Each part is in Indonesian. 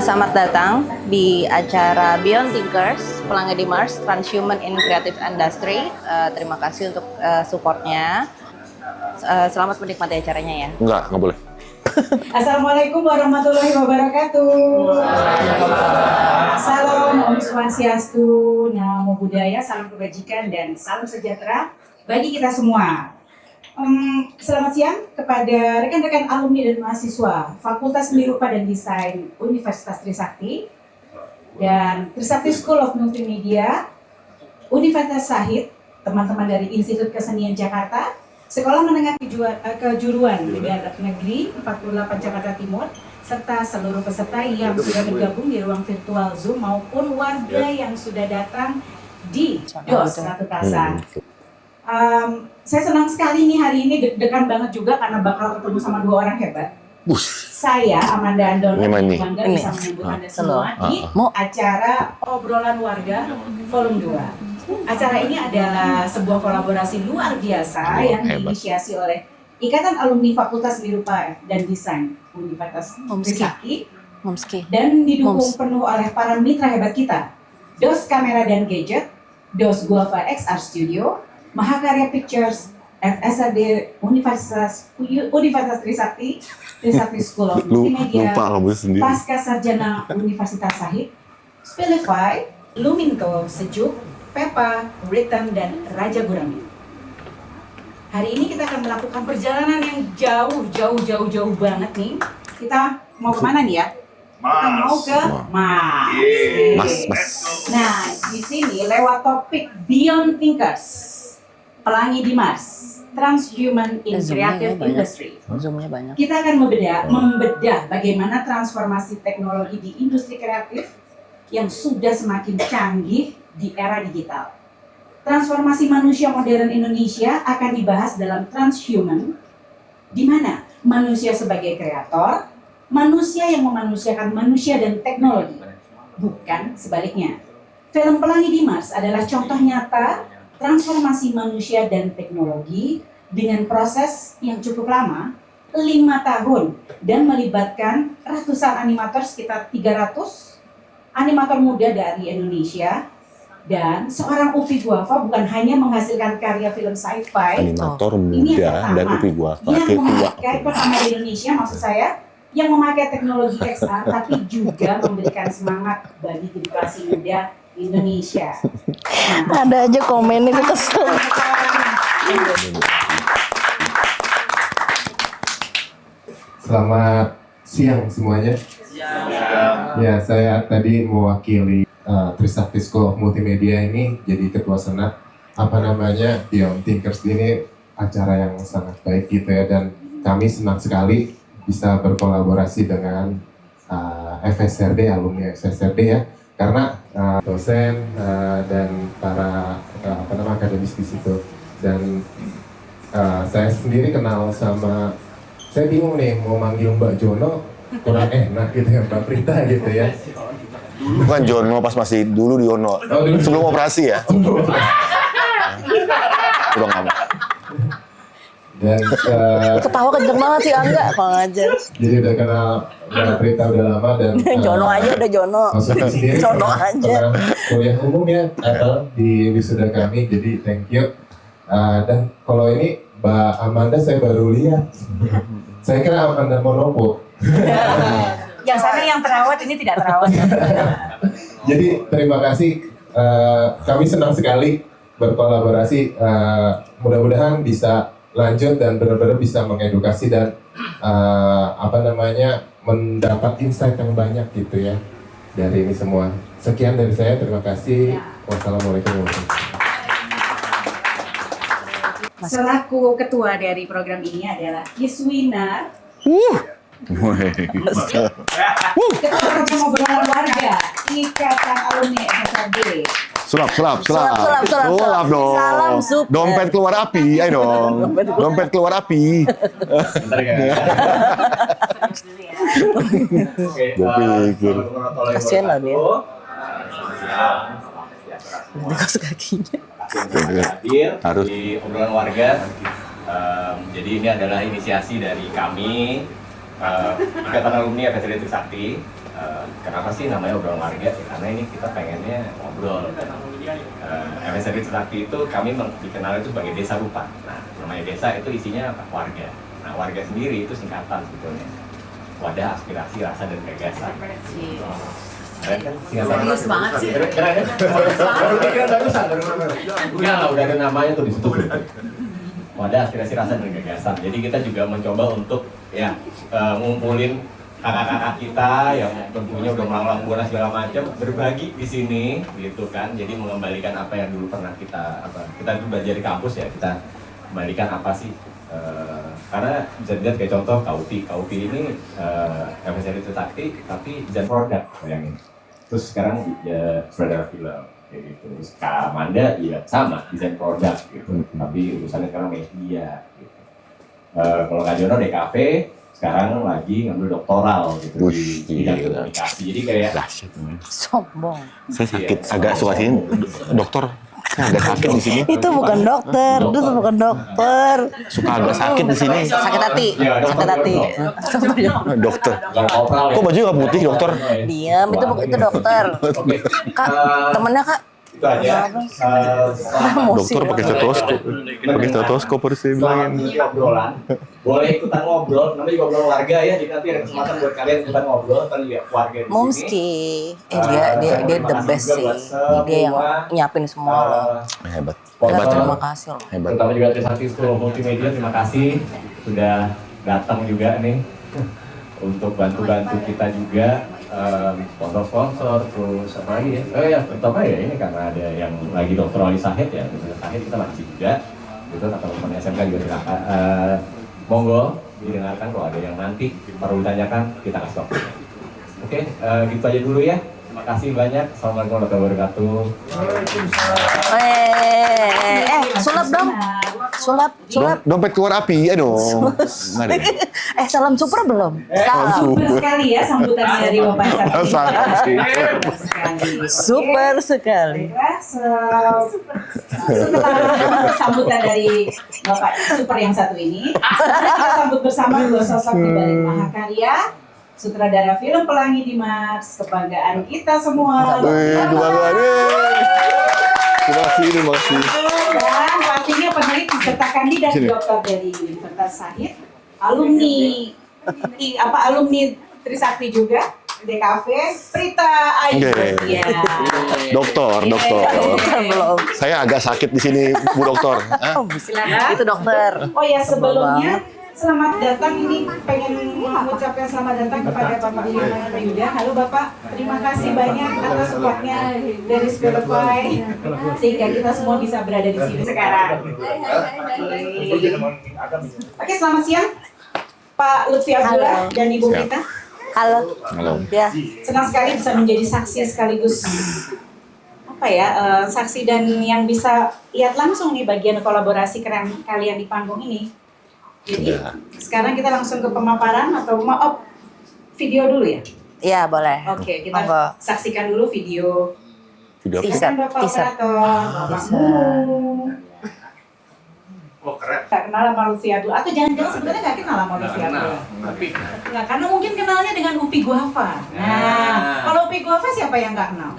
Selamat datang di acara Beyond Thinkers, Pelangi di Mars, Transhuman in Creative Industry. Terima kasih untuk supportnya. Selamat menikmati acaranya ya. Nggak boleh. Assalamualaikum warahmatullahi wabarakatuh. Salam Om Swastiastu, Namo Buddhaya, salam kebajikan dan salam sejahtera bagi kita semua. Selamat siang kepada rekan-rekan alumni dan mahasiswa Fakultas Seni Rupa dan Desain Universitas Trisakti dan Trisakti School of Multimedia, Universitas Shahid, teman-teman dari Institut Kesenian Jakarta, Sekolah Menengah Kejuruan Negeri 48 Jakarta Timur, serta seluruh peserta yang sudah bergabung di ruang virtual Zoom maupun warga yang sudah datang di DOS Ratu Plaza. Saya senang sekali nih hari ini deg-degan banget juga karena bakal ketemu sama dua orang hebat. Saya Amanda Andono bangga bisa menyambut Anda semua di acara Obrolan Warga Volume 2. Acara ini adalah sebuah kolaborasi luar biasa yang diinisiasi oleh Ikatan Alumni Fakultas Seni Rupa dan Desain Universitas Trisakti dan didukung penuh oleh para mitra hebat kita, DOS Kamera dan Gadget, DOS Guava XR Studio, Mahakarya Pictures, FSRD Universitas Trisakti, Trisakti School of Multimedia, Pasca Sarjana Universitas Shahid, Spilify, Luminto, Sejuk, Pepa, Britain, dan Raja Gurami. Hari ini kita akan melakukan perjalanan yang jauh banget nih. Kita mau kemana nih ya? Kita mau ke Mars. Nah, di sini lewat topik Beyond Thinkers, Pelangi di Mars, Transhuman in Creative Industry. Kita akan membedah bagaimana transformasi teknologi di industri kreatif yang sudah semakin canggih di era digital. Transformasi manusia modern Indonesia akan dibahas dalam Transhuman, di mana manusia sebagai kreator, manusia yang memanusiakan manusia dan teknologi, bukan sebaliknya. Film Pelangi di Mars adalah contoh nyata transformasi manusia dan teknologi dengan proses yang cukup lama, 5 tahun, dan melibatkan ratusan animator, sekitar 300 animator muda dari Indonesia, dan seorang Upi Guava bukan hanya menghasilkan karya film sci-fi, animator muda dan Upi Guava yang memakai pertama di Indonesia, maksud saya, yang memakai teknologi XR, tapi juga memberikan semangat bagi generasi muda Indonesia. Nah, Ada aja komen itu kesel. Selamat siang semuanya. Ya, saya tadi mewakili Trisakti School of Multimedia ini jadi ketua senat. Beyond Thinkers ini acara yang sangat baik gitu ya, dan kami senang sekali bisa berkolaborasi dengan FSRD, alumni FSRD ya, karena dosen dan para akademis di situ. Dan saya sendiri kenal sama, saya bingung nih mau manggil Mbak Jono kurang enak gitu ya, Mbak Prita gitu ya. Bukan Jono, pas masih dulu di Yono, sebelum operasi ya. Udah nggak mau. Dan Ketawa kenceng banget sih Angga, kalau aja. jadi udah kenal Mbak Prita udah lama dan Jono aja udah Jono. maksudnya sendiri Jono aja. kuliah umum ya atau di wisuda kami, jadi thank you. Dan kalau ini Mbak Amanda saya baru lihat, saya kira Amanda Monopo. yang sana yang terawat, ini tidak terawat. Jadi terima kasih, kami senang sekali berkolaborasi, mudah-mudahan bisa lanjut dan benar-benar bisa mengedukasi dan mendapat insight yang banyak gitu ya dari ini semua. Sekian dari saya, terima kasih. Wassalamualaikum warahmatullahi wabarakatuh. Selaku ketua dari program ini adalah Iswina, Ketua Kerja Obrolan Warga Ikatan Alumni FSRD. Sulap dong. Salam sup. Dompet keluar api, ayo dong. Dompet keluar api. Bentar ya. Gue pikir. Kasian lah dia. Dikos kakinya. Harus. Di obrolan warga. Jadi ini adalah inisiasi dari kami, Ikatan Alumni FSRD Trisakti. kenapa sih namanya obrolan warga? Karena ini kita pengennya ngobrol. MSRI Trisakti itu kami dikenal itu sebagai desa rupa. Nah, namanya desa itu isinya apa? Warga. Nah, warga sendiri itu singkatan sebetulnya. Wadah aspirasi, rasa, dan gagasan. Keren kan? Singkatan. Serius banget sih. Keren kan? Keren barusan. Enggak lah, udah ada namanya tuh di situ. Wadah aspirasi, rasa, dan gagasan. Jadi kita juga mencoba untuk ya ngumpulin kakak-kakak kita yang tentunya udah melanglang buana segala macam, berbagi di sini gitu kan. Jadi mengembalikan apa yang dulu pernah kita dulu belajar di kampus ya, kita kembalikan apa sih. Karena bisa dilihat kayak contoh KUPI ini MSRI Trisakti tapi desain produk, bayangin. Terus sekarang ya sutradara film kayak gitu. Terus Kak Amanda ya sama desain produk gitu, tapi urusannya sekarang media gitu. Kalau Kak Jono DKV sekarang lagi ngambil doktoral gitu di bidang komunikasi. Jadi kayak Sombong. Saya sakit, agak suka sini. Dokter, saya agak sakit di sini. Itu bukan dokter, itu bukan dokter. Suka agak sakit di sini. Sakit hati, Ya, sakit hati. Dokter. kopral ya. Kok baju nggak putih, dokter? Diam, itu dokter. Oke. Kak, temennya Kak. Itu aja. Dokter pakai stetoskop. Pakai stetoskop harus saya bilangin. Ini obrolan. Boleh ikutan ngobrol, namanya juga obrolan warga ya. Jadi nanti ada kesempatan buat kalian ikutan ngobrol tentang warga di sini. Momski, dia the best sih. Dia yang nyiapin semua loh. Hebat. Hebat, Hebat. terima kasih loh. Hebat. Terutama juga Trisakti School of Multimedia, terima kasih sudah datang juga nih untuk bantu-bantu kita juga, sponsor-sponsor, terus apa lagi ya? Oh ya, terutama ya ini karena ada yang lagi Dr. Ali Sahid ya, Dr. Sahid kita masih juga, gitu teman-teman SMK juga silakan, monggo didengarkan kalau ada yang nanti perlu ditanyakan kita kasih waktu. Oke, gitu aja dulu ya. Terima kasih banyak. Assalamualaikum warahmatullahi wabarakatuh. Sulap dong. Sulap. Dompet keluar api, ya dong. Mari. Salam super belum? Super sekali ya sambutannya dari Bapak Satria. Sangat sih. Super sekali. Baiklah, setelah sambutan dari Bapak Super yang satu ini, kita sambut bersama dua sosok di balik mahakarya, sutradara film Pelangi di Mars, kebanggaan kita semua. Terima kasih. Dan pastinya penelit beserta kandidat dokter dari Universitas Sahid, alumni Trisakti juga, DKV, Prita Ayu. Oke. Ya. Dokter. Belum. Saya agak sakit di sini, Bu Dokter. Hah? Silakan. Itu dokter. Oh ya, sebelumnya selamat datang, ini pengen mengucapkan selamat datang kepada Bapak William Yuda. Halo Bapak, terima kasih banyak atas supportnya dari Spotify sehingga kita semua bisa berada di sini sekarang. Oke, selamat siang Pak Lutfi Abdullah dan Ibu Siap. Prita. Halo. Ya. Senang sekali bisa menjadi saksi sekaligus saksi dan yang bisa lihat langsung nih bagian kolaborasi keren kalian di panggung ini. Jadi sekarang kita langsung ke pemaparan atau video dulu ya? Iya, boleh. Oke, kita Monggo. saksikan dulu video. Video apa? Teaser. Bapak Teaser. operator, Bapak Guru. Oh keren. Gak kenal sama Lutfi Abdullah, atau jangan-jangan sebenarnya gak kenal sama Lutfi Abdullah? Nggak, karena mungkin kenalnya dengan Upi Guava. Nah, kalau Upi Guava siapa yang gak kenal?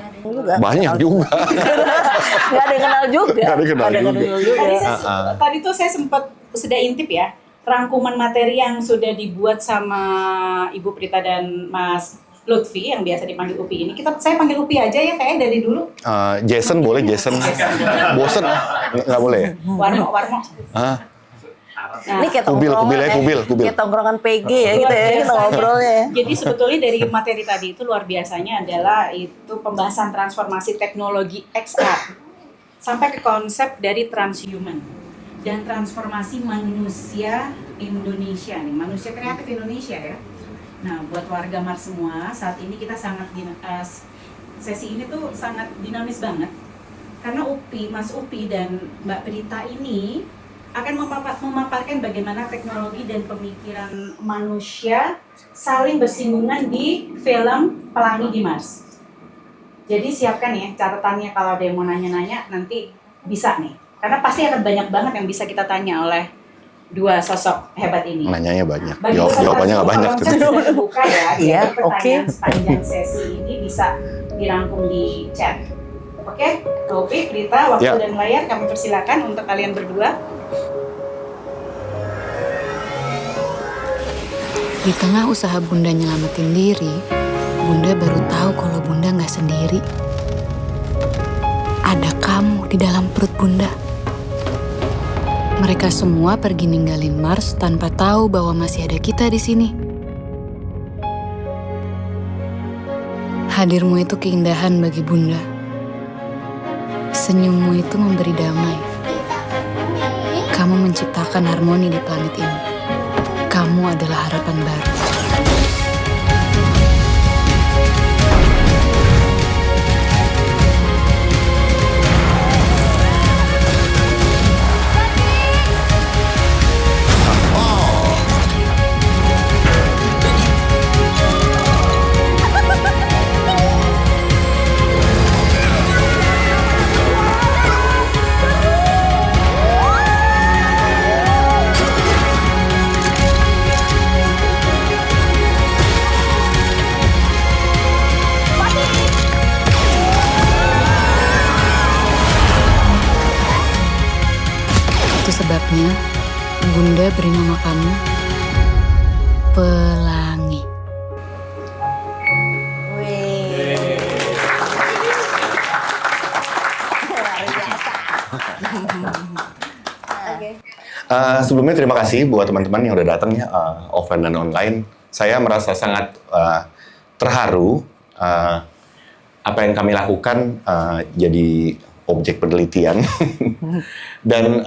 Banyak juga. Gak ada yang kenal juga. Nggak ada yang kenal juga. Tadi tuh saya sudah intip ya, rangkuman materi yang sudah dibuat sama Ibu Prita dan Mas Lutfi yang biasa dipanggil Upi ini. Saya panggil Upi aja ya kayaknya dari dulu. Jason boleh, Jason. Bosen? Nggak boleh ya? Warmo. Hah? Nah, Ini kayak Kubil. kayak tongkrongan PG ya gitu ya, kita biasa. ngobrolnya. Jadi sebetulnya dari materi tadi itu luar biasanya adalah itu pembahasan transformasi teknologi XR sampai ke konsep dari transhuman dan transformasi manusia Indonesia nih, manusia kreatif Indonesia ya. Nah, buat warga Mars semua, saat ini kita sangat sesi ini tuh sangat dinamis banget karena Mas Upi dan Mbak Prita ini akan memaparkan bagaimana teknologi dan pemikiran manusia saling bersinggungan di film Pelangi di Mars. Jadi siapkan ya catatannya kalau ada yang mau nanya-nanya nanti bisa nih. Karena pasti akan banyak banget yang bisa kita tanya oleh dua sosok hebat ini. Nanyanya banyak, Bagi peserta jawabannya nggak semua, banyak. tolong chat sudah terbuka ya. Iya, Jadi pertanyaan oke. sepanjang sesi ini bisa dirangkum di chat. Oke, Taufik, Rita, waktu Ya. dan layar kami persilakan untuk kalian berdua. Di tengah usaha Bunda nyelamatin diri, Bunda baru tahu kalau Bunda nggak sendiri. Ada kamu di dalam perut Bunda. Mereka semua pergi ninggalin Mars tanpa tahu bahwa masih ada kita di sini. Hadirmu itu keindahan bagi Bunda. Senyummu itu memberi damai. Kamu menciptakan harmoni di planet ini. Kamu adalah harapan baru. Itu sebabnya Bunda beri nama kamu Pelangi. Sebelumnya terima kasih buat teman-teman yang udah datang ya, offline dan online. Saya merasa sangat terharu apa yang kami lakukan jadi objek penelitian. Dan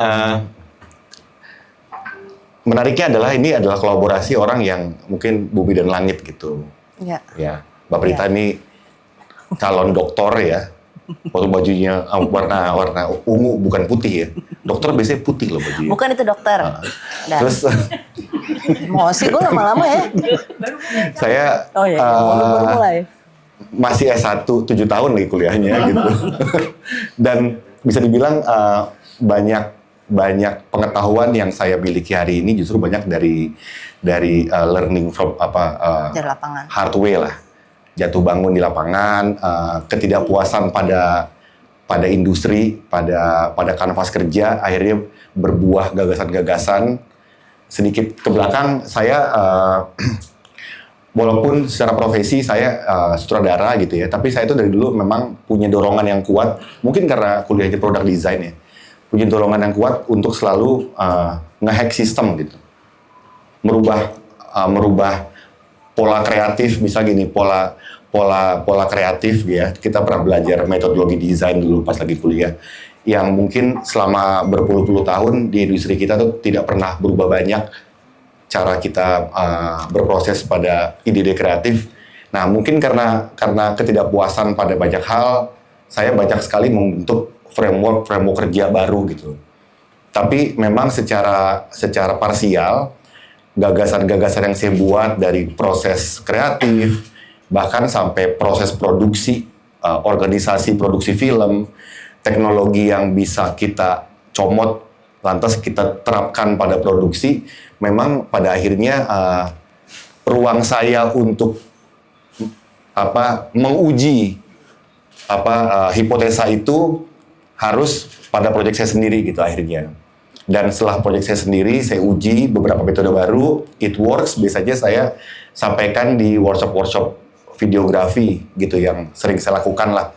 menariknya adalah ini adalah kolaborasi orang yang mungkin bumi dan langit gitu. Ya. Ya, Mbak Prita ini calon doktor ya. Waktu bajunya warna ungu bukan putih ya. Dokter biasanya putih loh bajunya. Bukan itu dokter. Dan Terus emosi gue lama-lama ya. saya Oh iya, baru mulai. masih S1 7 tahun lagi kuliahnya gitu. Dan bisa dibilang banyak pengetahuan yang saya miliki hari ini justru banyak dari learning from Dari lapangan. hard way lah. Jatuh bangun di lapangan, ketidakpuasan pada industri, pada kanvas kerja, akhirnya berbuah gagasan-gagasan. Sedikit ke belakang, saya walaupun secara profesi saya sutradara gitu ya, tapi saya itu dari dulu memang punya dorongan yang kuat, mungkin karena kuliahnya product design ya, punya dorongan yang kuat untuk selalu nge-hack sistem gitu, merubah pola kreatif, misal gini, pola kreatif ya. Kita pernah belajar metodologi desain dulu pas lagi kuliah, yang mungkin selama berpuluh-puluh tahun di industri kita tuh tidak pernah berubah banyak cara kita berproses pada ide-ide kreatif. Nah, mungkin karena ketidakpuasan pada banyak hal, saya banyak sekali membentuk framework kerja baru gitu. Tapi memang secara parsial, gagasan-gagasan yang saya buat dari proses kreatif, bahkan sampai proses produksi, organisasi produksi film, teknologi yang bisa kita comot, lantas kita terapkan pada produksi, memang pada akhirnya ruang saya untuk menguji hipotesa itu harus pada proyek saya sendiri gitu akhirnya. Dan setelah proyek saya sendiri, saya uji beberapa metode baru, it works, biasanya saya sampaikan di workshop videografi gitu yang sering saya lakukan lah.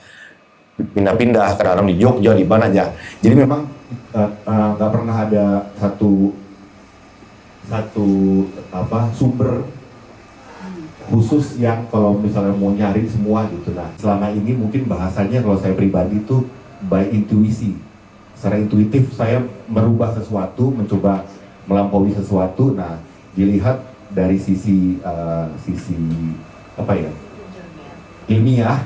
Pindah-pindah, kadang-kadang di Jogja, di mana aja. Jadi memang nggak pernah ada satu sumber khusus yang kalau misalnya mau nyari semua gitu. Nah, selama ini mungkin bahasanya kalau saya pribadi itu by intuisi. Secara intuitif saya merubah sesuatu, mencoba melampaui sesuatu. Nah, dilihat dari sisi ilmiah,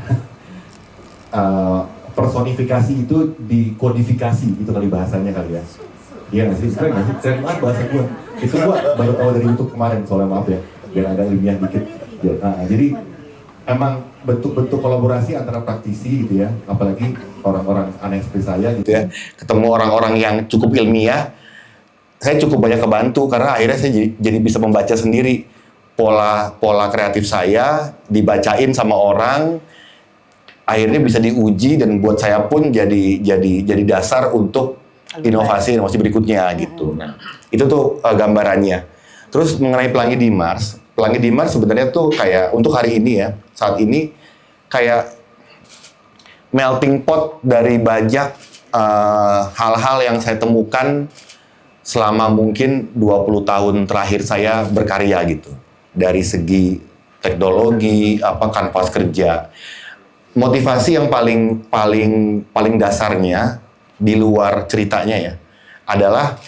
personifikasi itu dikodifikasi gitu kali bahasanya kali ya. Iya nggak sih? Keren nggak sih? Keren banget bahasa gue. Itu gue baru tahu dari YouTube kemarin, soalnya maaf ya, biar ada ilmiah dikit. Jadi emang bentuk-bentuk kolaborasi antara praktisi gitu ya, apalagi orang-orang aneh seperti saya gitu ya, ketemu orang-orang yang cukup ilmiah, saya cukup banyak kebantu karena akhirnya saya jadi bisa membaca sendiri pola kreatif saya, dibacain sama orang, akhirnya bisa diuji dan buat saya pun jadi dasar untuk inovasi berikutnya gitu. Nah, itu tuh gambarannya. Terus mengenai Pelangi di Mars sebenarnya tuh kayak untuk hari ini ya, saat ini kayak melting pot dari banyak hal-hal yang saya temukan selama mungkin 20 tahun terakhir saya berkarya gitu. Dari segi teknologi, kanvas kerja. Motivasi yang paling dasarnya di luar ceritanya ya adalah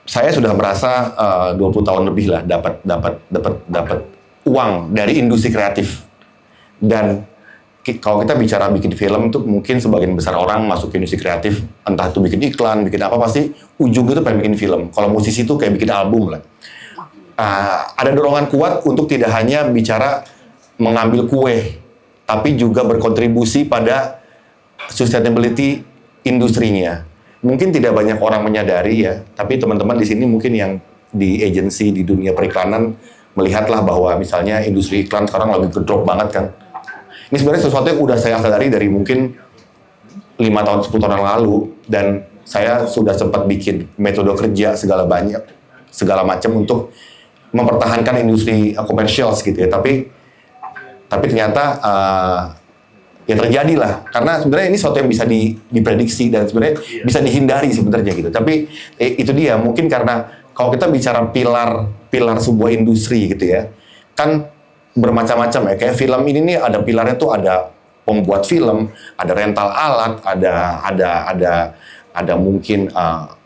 saya sudah merasa 20 tahun lebih lah dapat uang dari industri kreatif. Dan kalau kita bicara bikin film itu mungkin sebagian besar orang masuk ke industri kreatif, entah itu bikin iklan, bikin apa, pasti ujung itu pengen bikin film. Kalau musisi itu kayak bikin album lah. Ada dorongan kuat untuk tidak hanya bicara mengambil kue, tapi juga berkontribusi pada sustainability industrinya. Mungkin tidak banyak orang menyadari ya, tapi teman-teman di sini mungkin yang di agensi di dunia periklanan melihatlah bahwa misalnya industri iklan sekarang lagi gedrop banget kan. Ini sebenarnya sesuatu yang udah saya sadari dari mungkin 5 tahun, 10 tahun yang lalu. Dan saya sudah sempat bikin metode kerja segala macam untuk mempertahankan industri komersial gitu ya. Tapi ternyata ya terjadi lah. Karena sebenarnya ini sesuatu yang bisa diprediksi dan sebenarnya bisa dihindari sebenarnya gitu. Tapi itu dia, mungkin karena kalau kita bicara pilar sebuah industri gitu ya, kan bermacam-macam ya. Kayak film ini nih ada pilarnya tuh, ada pembuat film, ada rental alat, ada mungkin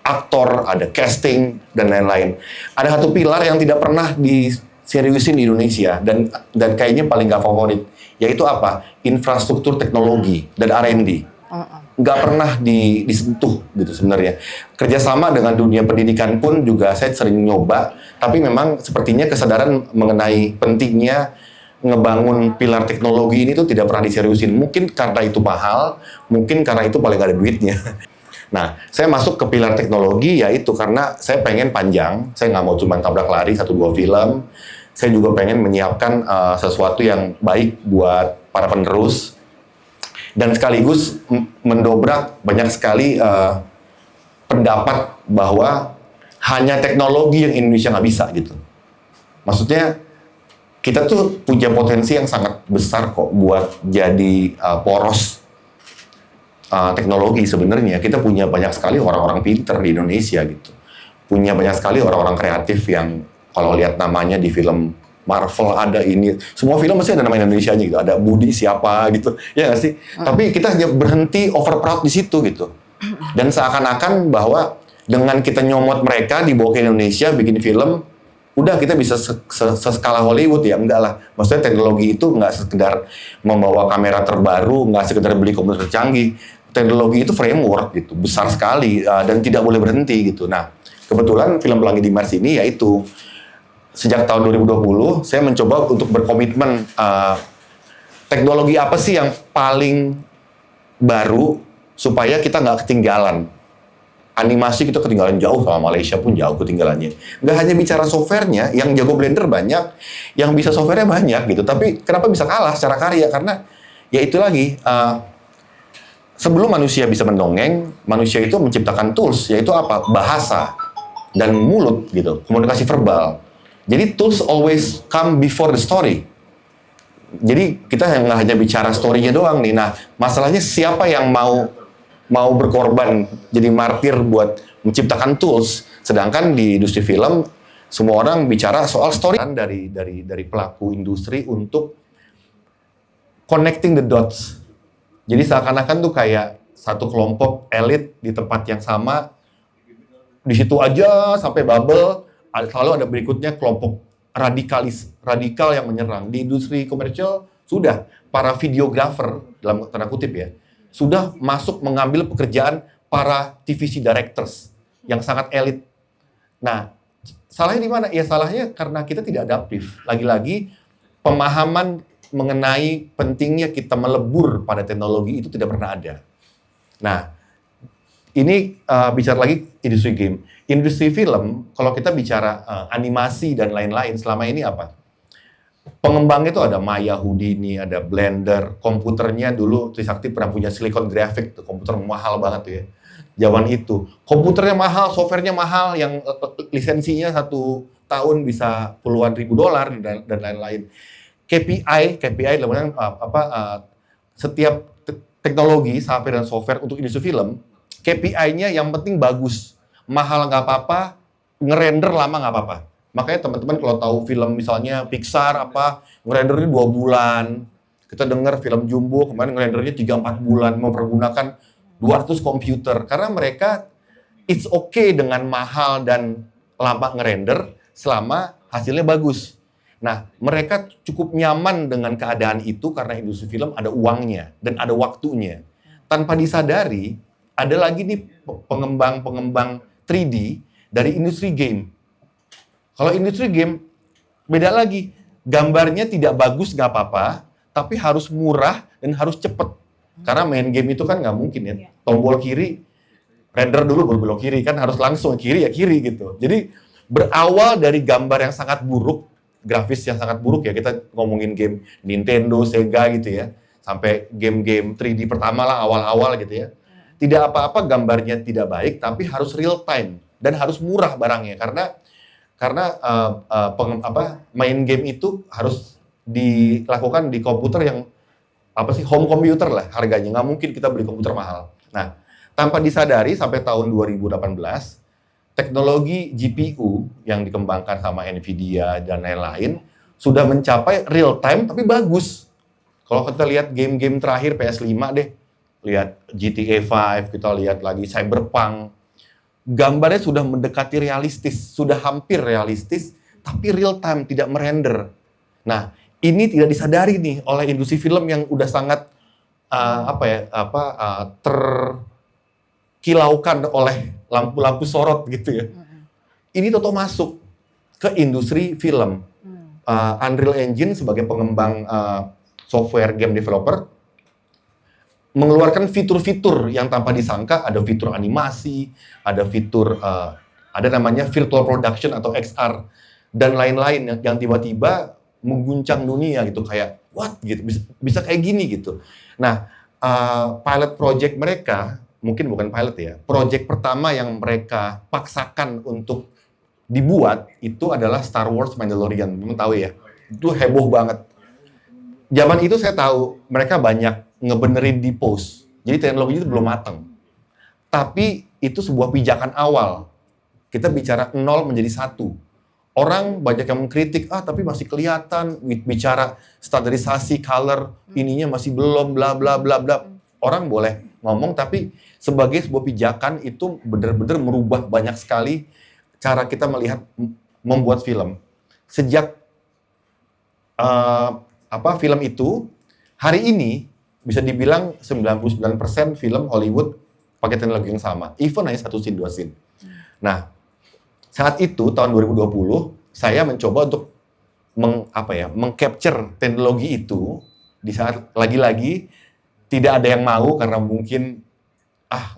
aktor, ada casting dan lain-lain. Ada satu pilar yang tidak pernah diseriusin di Indonesia dan kayaknya paling gak favorit, yaitu apa? Infrastruktur teknologi dan R&D. Nggak pernah disentuh gitu sebenarnya. Kerjasama dengan dunia pendidikan pun juga saya sering nyoba, tapi memang sepertinya kesadaran mengenai pentingnya ngebangun pilar teknologi ini tuh tidak pernah diseriusin. Mungkin karena itu mahal, mungkin karena itu paling gak ada duitnya. Nah, saya masuk ke pilar teknologi yaitu karena saya pengen panjang, saya nggak mau cuma tabrak lari 1-2 film. Saya juga pengen menyiapkan sesuatu yang baik buat para penerus. Dan sekaligus mendobrak banyak sekali pendapat bahwa hanya teknologi yang Indonesia nggak bisa gitu. Maksudnya kita tuh punya potensi yang sangat besar kok buat jadi poros teknologi sebenarnya. Kita punya banyak sekali orang-orang pinter di Indonesia gitu. Punya banyak sekali orang-orang kreatif yang kalau lihat namanya di film Marvel ada ini, semua film masih ada nama Indonesia-nya gitu, ada Budi siapa gitu, ya nggak sih? Tapi kita hanya berhenti over proud di situ gitu, dan seakan-akan bahwa dengan kita nyomot mereka dibawa ke Indonesia bikin film, udah kita bisa seskala Hollywood ya, enggak lah. Maksudnya teknologi itu nggak sekedar membawa kamera terbaru, nggak sekedar beli komputer canggih, teknologi itu framework gitu, besar sekali dan tidak boleh berhenti gitu. Nah, kebetulan film Pelangi di Mars ini yaitu sejak tahun 2020, saya mencoba untuk berkomitmen teknologi apa sih yang paling baru supaya kita nggak ketinggalan. Animasi kita ketinggalan jauh, sama Malaysia pun jauh ketinggalannya. Nggak hanya bicara softwarenya, yang jago Blender banyak, yang bisa softwarenya banyak gitu. Tapi kenapa bisa kalah secara karya? Karena ya itu lagi, sebelum manusia bisa mendongeng, manusia itu menciptakan tools, yaitu apa? Bahasa dan mulut gitu, komunikasi verbal. Jadi tools always come before the story. Jadi kita nggak hanya bicara story-nya doang nih. Nah, masalahnya siapa yang mau berkorban jadi martir buat menciptakan tools? Sedangkan di industri film semua orang bicara soal story dari pelaku industri untuk connecting the dots. Jadi seakan-akan tuh kayak satu kelompok elit di tempat yang sama, di situ aja sampai bubble. Selalu ada berikutnya kelompok radikal yang menyerang. Di industri komersial sudah para videographer dalam tanda kutip ya sudah masuk mengambil pekerjaan para TVC directors yang sangat elit. Nah, salahnya di mana? Ya salahnya karena kita tidak adaptif. Lagi-lagi pemahaman mengenai pentingnya kita melebur pada teknologi itu tidak pernah ada. Nah, Ini bicara lagi industri game. Industri film, kalau kita bicara animasi dan lain-lain, selama ini apa? Pengembangnya itu ada Maya Houdini, ada Blender, komputernya dulu Trisakti pernah punya Silicon Graphics, tuh komputer mahal banget tuh ya. Zaman itu, komputernya mahal, softwarenya mahal, yang lisensinya 1 tahun bisa puluhan ribu dolar dan lain-lain. KPI namanya setiap teknologi, hardware dan software untuk industri film, KPI-nya yang penting bagus, mahal nggak apa-apa, ngerender lama nggak apa-apa. Makanya teman-teman kalau tahu film misalnya Pixar ngerendernya 2 bulan. Kita dengar film Jumbo kemarin ngerendernya 3-4 bulan, mempergunakan 200 komputer. Karena mereka it's okay dengan mahal dan lama ngerender selama hasilnya bagus. Nah, mereka cukup nyaman dengan keadaan itu karena industri film ada uangnya dan ada waktunya. Tanpa disadari, ada lagi nih pengembang 3D dari industri game. Kalau industri game, beda lagi. Gambarnya tidak bagus nggak apa-apa, tapi harus murah dan harus cepet. Karena main game itu kan nggak mungkin ya. Tombol kiri, render dulu baru belok kiri. Kan harus langsung kiri ya kiri gitu. Jadi berawal dari gambar yang sangat buruk, grafis yang sangat buruk ya. Kita ngomongin game Nintendo, Sega gitu ya. Sampai game-game 3D pertama lah awal-awal gitu ya. Tidak apa-apa gambarnya tidak baik, tapi harus real time dan harus murah barangnya karena main game itu harus dilakukan di komputer yang home computer lah harganya, nggak mungkin kita beli komputer mahal. Nah, tanpa disadari sampai tahun 2018 teknologi GPU yang dikembangkan sama Nvidia dan lain-lain sudah mencapai real time tapi bagus. Kalau kita lihat game-game terakhir PS5 deh, lihat GTA 5, kita lihat lagi Cyberpunk, gambarnya sudah mendekati realistis, sudah hampir realistis, tapi real time, tidak merender. Nah, ini tidak disadari nih oleh industri film yang udah sangat terkilaukan oleh lampu-lampu sorot gitu ya. Ini toto masuk ke industri film. Unreal Engine sebagai pengembang software game developer mengeluarkan fitur-fitur yang tanpa disangka, ada fitur animasi, ada fitur ada namanya virtual production atau XR dan lain-lain yang tiba-tiba mengguncang dunia gitu, kayak what gitu, bisa kayak gini gitu. Nah, pilot project mereka, mungkin bukan pilot ya, project pertama yang mereka paksakan untuk dibuat itu adalah Star Wars Mandalorian. Kamu tahu ya, itu heboh banget. Zaman itu saya tahu mereka banyak ngebenerin di post. Jadi teknologi itu belum matang. Tapi itu sebuah pijakan awal. Kita bicara 0 menjadi 1. Orang banyak yang mengkritik, tapi masih kelihatan, bicara standarisasi, color, ininya masih belum, bla bla bla bla. Orang boleh ngomong, tapi sebagai sebuah pijakan itu benar-benar merubah banyak sekali cara kita melihat membuat film. Sejak film itu, hari ini bisa dibilang 99% film Hollywood pakai teknologi yang sama. Even hanya 1 scene, 2 scene. Nah, saat itu tahun 2020 saya mencoba untuk mengcapture teknologi itu di saat lagi-lagi tidak ada yang mau karena mungkin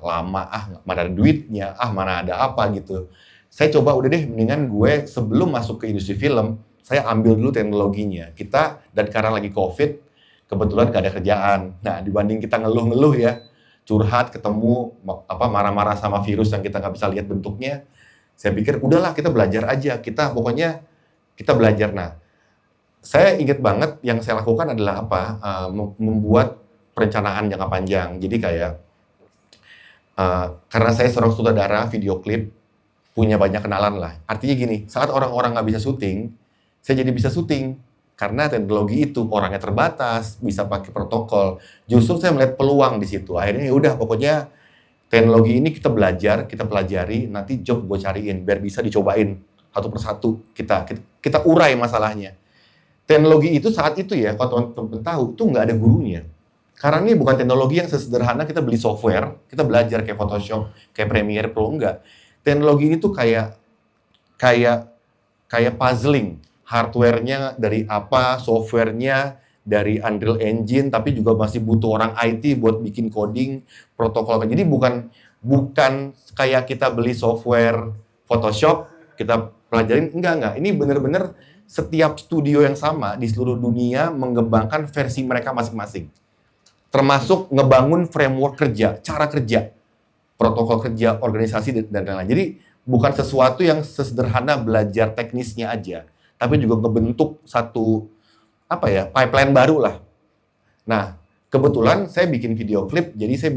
lama, mana ada duitnya, mana ada apa gitu. Saya coba udah deh mendingan gue sebelum masuk ke industri film, saya ambil dulu teknologinya. Kita dan karena lagi Covid, kebetulan gak ada kerjaan. Nah, dibanding kita ngeluh-ngeluh ya, curhat, ketemu, marah-marah sama virus yang kita nggak bisa lihat bentuknya, saya pikir udahlah kita belajar aja. Kita belajar. Nah, saya ingat banget yang saya lakukan adalah membuat perencanaan jangka panjang. Jadi kayak karena saya seorang sutradara video klip, punya banyak kenalan lah. Artinya gini, saat orang-orang nggak bisa syuting, saya jadi bisa syuting. Karena teknologi itu orangnya terbatas, bisa pakai protokol. Justru saya melihat peluang di situ. Akhirnya ya udah, pokoknya teknologi ini kita belajar, kita pelajari, nanti job gue cariin biar bisa dicobain satu persatu. Kita urai masalahnya. Teknologi itu saat itu ya, kalau teman-teman tahu, itu nggak ada gurunya. Karena ini bukan teknologi yang sesederhana kita beli software, kita belajar kayak Photoshop, kayak Premiere Pro, enggak. Teknologi ini tuh kayak puzzling. Hardware-nya dari apa, software-nya dari Unreal Engine, tapi juga masih butuh orang IT buat bikin coding, protokol. Jadi bukan bukan kayak kita beli software Photoshop, kita pelajarin, enggak. Ini benar-benar setiap studio yang sama di seluruh dunia mengembangkan versi mereka masing-masing. Termasuk ngebangun framework kerja, cara kerja, protokol kerja, organisasi, dan lain-lain. Jadi bukan sesuatu yang sesederhana belajar teknisnya aja, tapi juga ngebentuk satu pipeline baru lah. Nah, kebetulan saya bikin video klip, jadi saya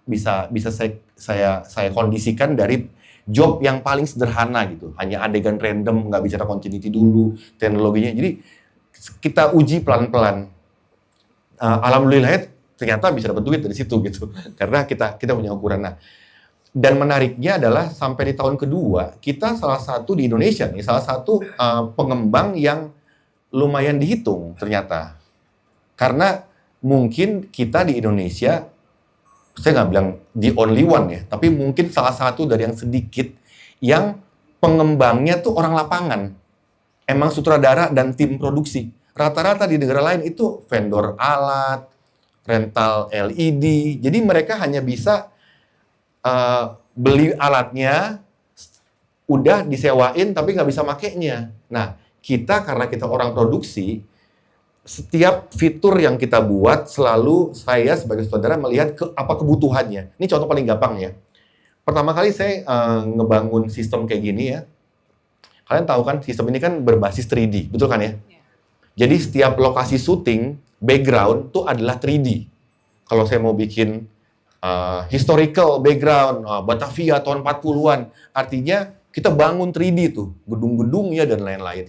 bisa saya kondisikan dari job yang paling sederhana gitu, hanya adegan random, nggak bicara continuity dulu, teknologinya. Jadi kita uji pelan-pelan. Alhamdulillah ternyata bisa dapat duit dari situ gitu, karena kita punya ukuran. Nah, dan menariknya adalah sampai di tahun kedua kita salah satu di Indonesia nih, salah satu pengembang yang lumayan dihitung ternyata, karena mungkin kita di Indonesia, saya nggak bilang the only one ya, tapi mungkin salah satu dari yang sedikit yang pengembangnya tuh orang lapangan. Emang sutradara dan tim produksi. Rata-rata di negara lain itu vendor alat, rental LED. Jadi mereka hanya bisa beli alatnya, udah disewain tapi nggak bisa makainya. Nah, kita karena kita orang produksi, setiap fitur yang kita buat selalu saya sebagai saudara melihat apa kebutuhannya. Ini contoh paling gampang ya. Pertama kali saya ngebangun sistem kayak gini ya. Kalian tahu kan sistem ini kan berbasis 3D, betul kan ya? Jadi setiap lokasi syuting, background tuh adalah 3D. Kalau saya mau bikin historical background, Batavia tahun 40-an, artinya kita bangun 3D tuh, gedung-gedungnya dan lain-lain.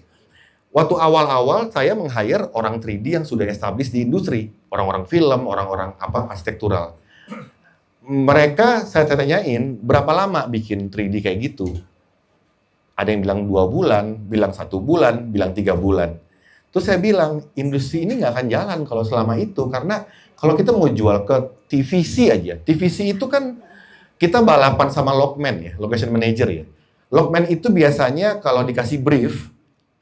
Waktu awal-awal saya meng-hire orang 3D yang sudah established di industri, orang-orang film, orang-orang arsitektural. Mereka saya tanyain berapa lama bikin 3D kayak gitu. Ada yang bilang 2 bulan, bilang 1 bulan, bilang 3 bulan. Terus saya bilang industri ini nggak akan jalan kalau selama itu, karena kalau kita mau jual ke TVC aja, TVC itu kan kita balapan sama logman ya, location manager ya. Logman itu biasanya kalau dikasih brief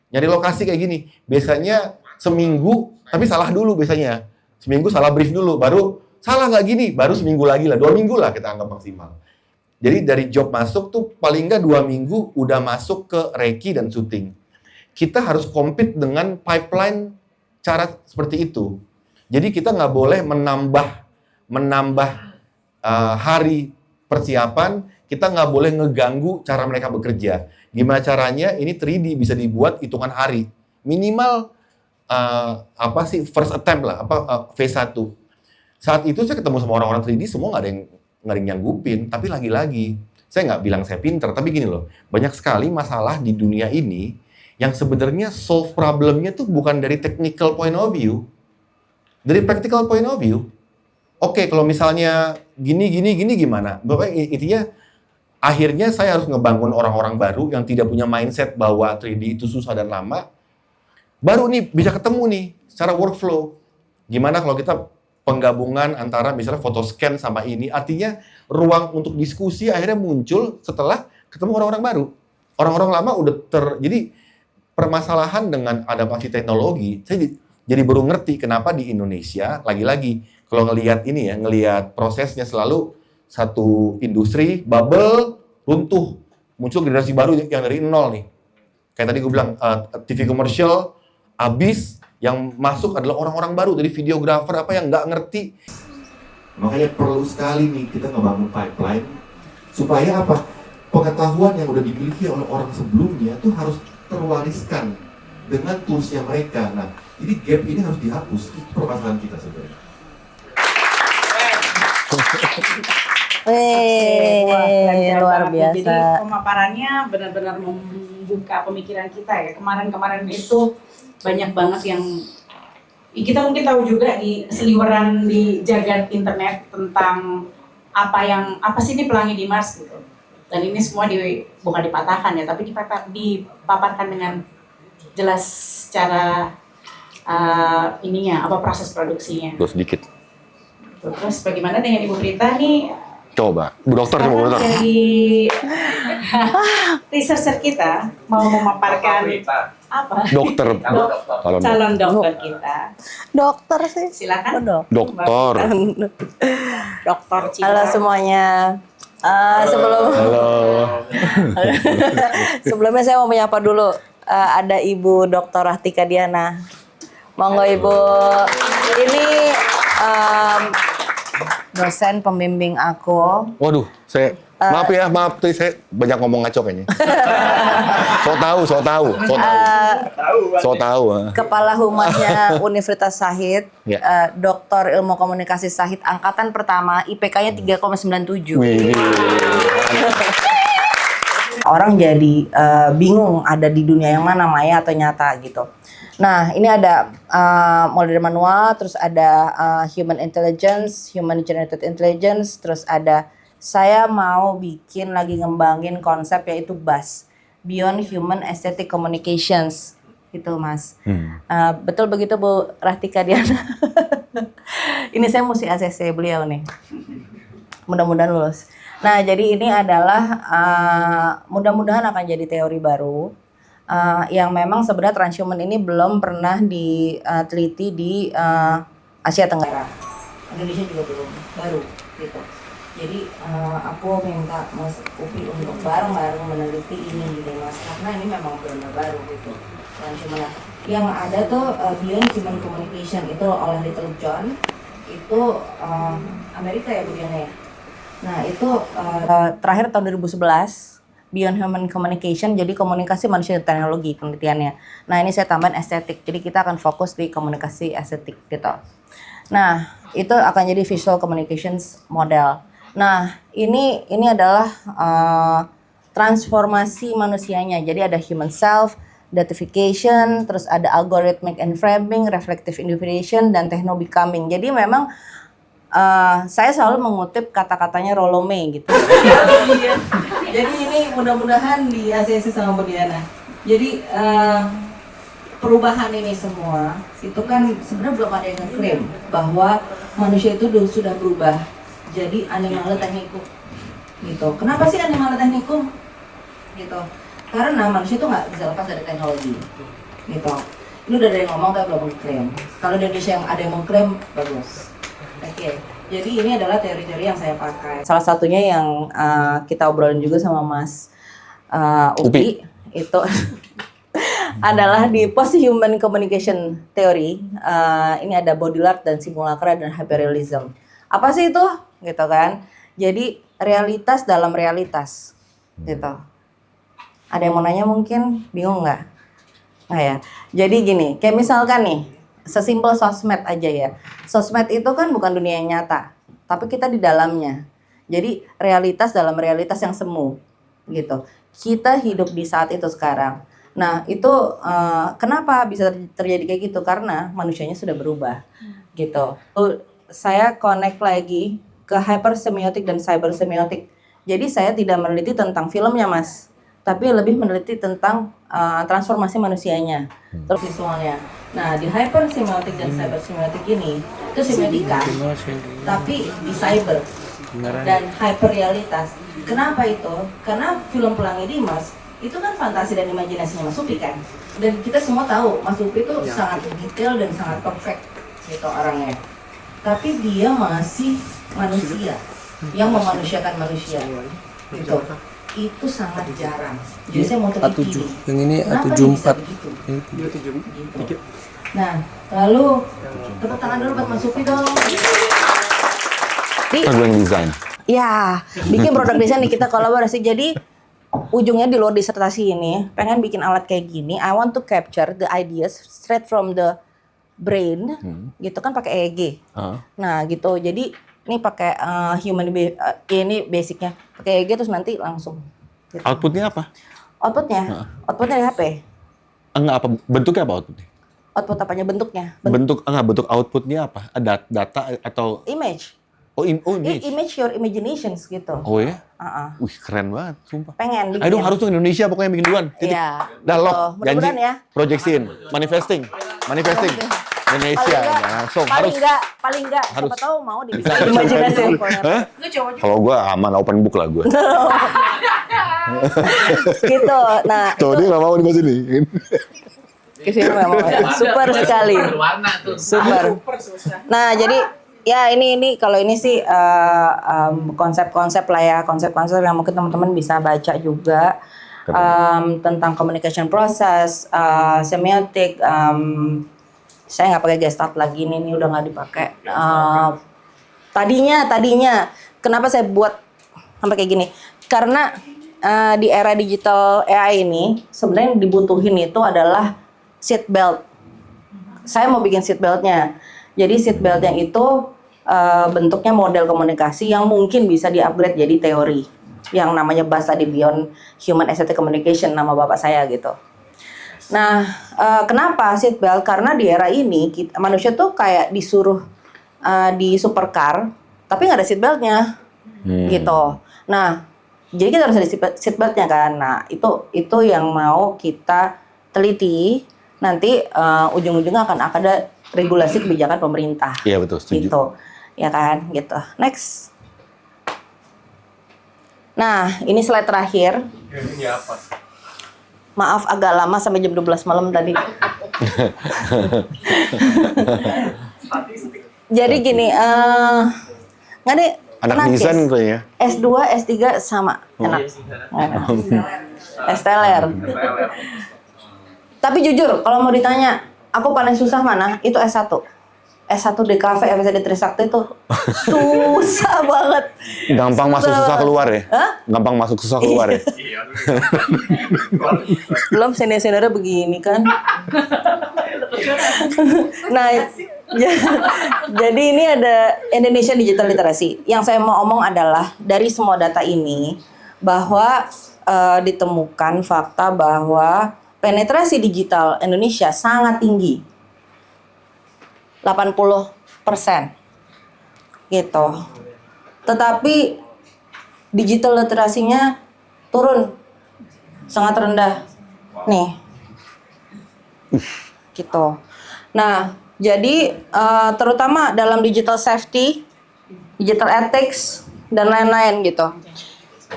nyari lokasi kayak gini, biasanya seminggu, tapi salah dulu biasanya. Seminggu salah brief dulu, baru salah nggak gini, baru seminggu lagi lah, 2 minggu lah kita anggap maksimal. Jadi dari job masuk tuh paling nggak 2 minggu udah masuk ke reki dan syuting. Kita harus compete dengan pipeline cara seperti itu. Jadi kita nggak boleh menambah hari persiapan, kita nggak boleh ngeganggu cara mereka bekerja. Gimana caranya ini 3D bisa dibuat hitungan hari. Minimal first attempt lah, phase 1. Saat itu saya ketemu sama orang-orang 3D, semua nggak ada yang nyanggupin. Tapi lagi-lagi, saya nggak bilang saya pinter, tapi gini loh, banyak sekali masalah di dunia ini yang sebenarnya solve problemnya tuh bukan dari technical point of view, dari practical point of view. Oke, kalau misalnya gini gimana? Bapak intinya akhirnya saya harus ngebangun orang-orang baru yang tidak punya mindset bahwa 3D itu susah dan lama. Baru nih bisa ketemu nih secara workflow. Gimana kalau kita penggabungan antara misalnya foto scan sama ini, artinya ruang untuk diskusi akhirnya muncul setelah ketemu orang-orang baru. Orang-orang lama udah jadi permasalahan dengan adaptasi teknologi, saya jadi baru ngerti kenapa di Indonesia, lagi-lagi, kalau ngelihat prosesnya selalu satu industri, bubble, runtuh, muncul generasi baru yang dari nol nih. Kayak tadi gue bilang, TV komersial, habis, yang masuk adalah orang-orang baru, dari videografer apa yang nggak ngerti. Makanya perlu sekali nih kita ngebangun pipeline, supaya apa? Pengetahuan yang udah dimiliki oleh orang sebelumnya tuh harus terwariskan dengan toolsnya mereka. Nah, jadi gap ini harus dihapus. Itu permasalahan kita sebenarnya. Luar biasa. Jadi pemaparannya benar-benar membuka pemikiran kita ya. Kemarin-kemarin itu banyak banget yang kita mungkin tahu juga di seliweran di jagat internet tentang apa sih ini Pelangi di Mars gitu. Dan ini semua bukan dipatahkan ya, tapi dipaparkan dengan jelas cara proses produksinya. Terus sedikit. Terus bagaimana dengan Ibu Prita nih? Coba, Bu Dokter sama Bu Dokter. Jadi researcher kita mau memaparkan apa? Dokter. Calon dokter kita. Dokter sih. Silakan. Dokter. Dokter Citra. Halo semuanya. Sebelum Halo. sebelumnya saya mau menyapa dulu ada Ibu Dr. Rahtika Diana. Monggo Ibu. Ini dosen pembimbing aku. Waduh, maaf tuh saya banyak ngomong ngaco kayaknya. So tahu. Kepala Humasnya Universitas Shahid, Ya. Doktor Ilmu Komunikasi Shahid angkatan pertama, IPK-nya 3,97. Wih. Orang jadi bingung ada di dunia yang mana, maya atau nyata gitu. Nah, ini ada mulai dari manual, terus ada human intelligence, human generated intelligence, terus ada saya mau bikin lagi ngembangin konsep yaitu BAS, Beyond Human Aesthetic Communications, gitu Mas. Betul begitu Bu Rahtika Diana? Ini saya mesti ACC beliau nih. Mudah-mudahan lulus. Nah, jadi ini adalah mudah-mudahan akan jadi teori baru yang memang sebenarnya transhuman ini belum pernah diteliti di Asia Tenggara. Indonesia juga belum, baru gitu. Jadi aku minta Mas Upi untuk bareng-bareng meneliti ini gitu Mas, karena ini memang benar baru gitu. Transhuman yang ada tuh Beyond Human Communication itu oleh Little John, itu Amerika ya Bu Diana ya. Nah itu terakhir tahun 2011 Beyond Human Communication, jadi komunikasi manusia dan teknologi penelitiannya. Nah ini saya tambahin estetik, jadi kita akan fokus di komunikasi estetik gitu. Nah itu akan jadi visual communications model. Nah ini adalah transformasi manusianya, jadi ada human self, datification, terus ada algorithmic enframing, reflective individuation, dan techno becoming. Jadi memang saya selalu mengutip kata-katanya Rollo May gitu. Jadi ini mudah-mudahan di ACC sama Bu Diana. Jadi perubahan ini semua itu kan sebenarnya belum ada yang ngeklaim bahwa manusia itu sudah berubah jadi animale technicum gitu. Kenapa sih animale technicum gitu? Karena manusia itu nggak bisa lepas dari teknologi gitu. Ini udah ada yang ngomong tapi belum mengklaim. Kalau di Indonesia yang ada yang mengklaim bagus. Oke, jadi ini adalah teori-teori yang saya pakai. Salah satunya yang kita obrolin juga sama Mas Upi itu adalah di post-human communication theory. Ini ada bodilart dan simulacra dan hyperrealism. Apa sih itu? Gitu kan. Jadi realitas dalam realitas. Gitu. Ada yang mau nanya mungkin? Bingung nggak? Nggak ya? Jadi gini, kayak misalkan nih, sesimpel sosmed aja ya. Sosmed itu kan bukan dunia yang nyata, tapi kita di dalamnya. Jadi realitas dalam realitas yang semu, gitu. Kita hidup di saat itu sekarang. Nah itu kenapa bisa terjadi kayak gitu? Karena manusianya sudah berubah, gitu. Saya connect lagi ke hypersemiotik dan cybersemiotik. Jadi saya tidak meneliti tentang filmnya Mas, tapi lebih meneliti tentang transformasi manusianya, terus visualnya. Nah di hypersemiotik dan cybersemiotik ini itu semiotika, tapi di cyber dan hyperrealitas. Kenapa itu? Karena film Pelangi Dimas itu kan fantasi dan imajinasinya Mas Upi kan, dan kita semua tahu Mas Upi itu sangat detail dan sangat perfect gitu orangnya. Tapi dia masih manusia yang memanusiakan manusia gitu. Itu sangat jarang. Jadi saya mau teliti ini. Yang ini Kenapa A74. bisa begitu? Gitu. Nah, lalu tepuk tangan dulu buat Mas Upi dong. Product design. Ya, bikin produk desain nih, kita kolaborasi. Jadi ujungnya di luar disertasi ini pengen bikin alat kayak gini. I want to capture the ideas straight from the brain, gitu kan pakai EEG. Nah gitu, jadi ini pakai ini basicnya pakai EEG terus nanti langsung. Gitu. Outputnya apa? Outputnya dari HP. Enggak apa bentuknya apa outputnya? Output apanya bentuknya? Bentuk outputnya apa? Data atau Image. Image. Image your imaginations gitu. Oh ya? Wih keren banget, sumpah. Pengen bikin. Aduh harus tuh Indonesia pokoknya bikin duluan. Iya. Dah lock, gitu. Mudah-mudahan janji. ya. Projectin, manifesting. Indonesia langsung harus. Paling enggak Harus. siapa tahu mau Bisa. dibikin imajinasi. Hah? Kalau gue aman open book lah gue. Gitu. Nah, Tuh dia nggak mau di sini. kesini memang super sekali. Super. Nah, jadi Ya ini kalau ini sih konsep-konsep lah ya, konsep-konsep yang mungkin teman-teman bisa baca juga tentang communication process, semiotik. Saya nggak pakai Gestalt lagi ini udah nggak dipakai. Tadinya kenapa saya buat sampai kayak gini? Karena di era digital AI ini sebenarnya yang dibutuhin itu adalah seat belt. Saya mau bikin seat beltnya. Jadi seat beltnya itu bentuknya model komunikasi yang mungkin bisa di-upgrade jadi teori yang namanya BAS tadi, Beyond Human Aesthetic Communication, nama bapak saya gitu. Nah, kenapa seat belt? Karena di era ini manusia tuh kayak disuruh di supercar, tapi nggak ada seat beltnya, gitu. Nah, jadi kita harus ada seat beltnya kan. Nah, itu yang mau kita teliti. Nanti ujung-ujungnya akan ada regulasi kebijakan pemerintah. Iya betul, setuju. Gitu, ya kan, gitu. Next. Nah, ini slide terakhir. Ini apa? Maaf agak lama sampai jam 12 malam tadi. Jadi gini, nggak deh. Anak desain kayaknya. S2, S3 sama, enak. STLR. Tapi jujur, kalau mau ditanya, aku paling susah mana? Itu S1. S1 DKV, FSD Trisakti itu susah banget. Gampang masuk susah keluar ya? Hah? Gampang masuk susah keluar ya? Belum senior-seniornya begini kan. Nah, jadi ini ada Indonesia Digital Literacy. Yang saya mau omong adalah dari semua data ini bahwa ditemukan fakta bahwa penetrasi digital Indonesia sangat tinggi. 80% gitu. Tetapi digital literasinya turun sangat rendah nih gitu. Nah, jadi terutama dalam digital safety, digital ethics dan lain-lain gitu.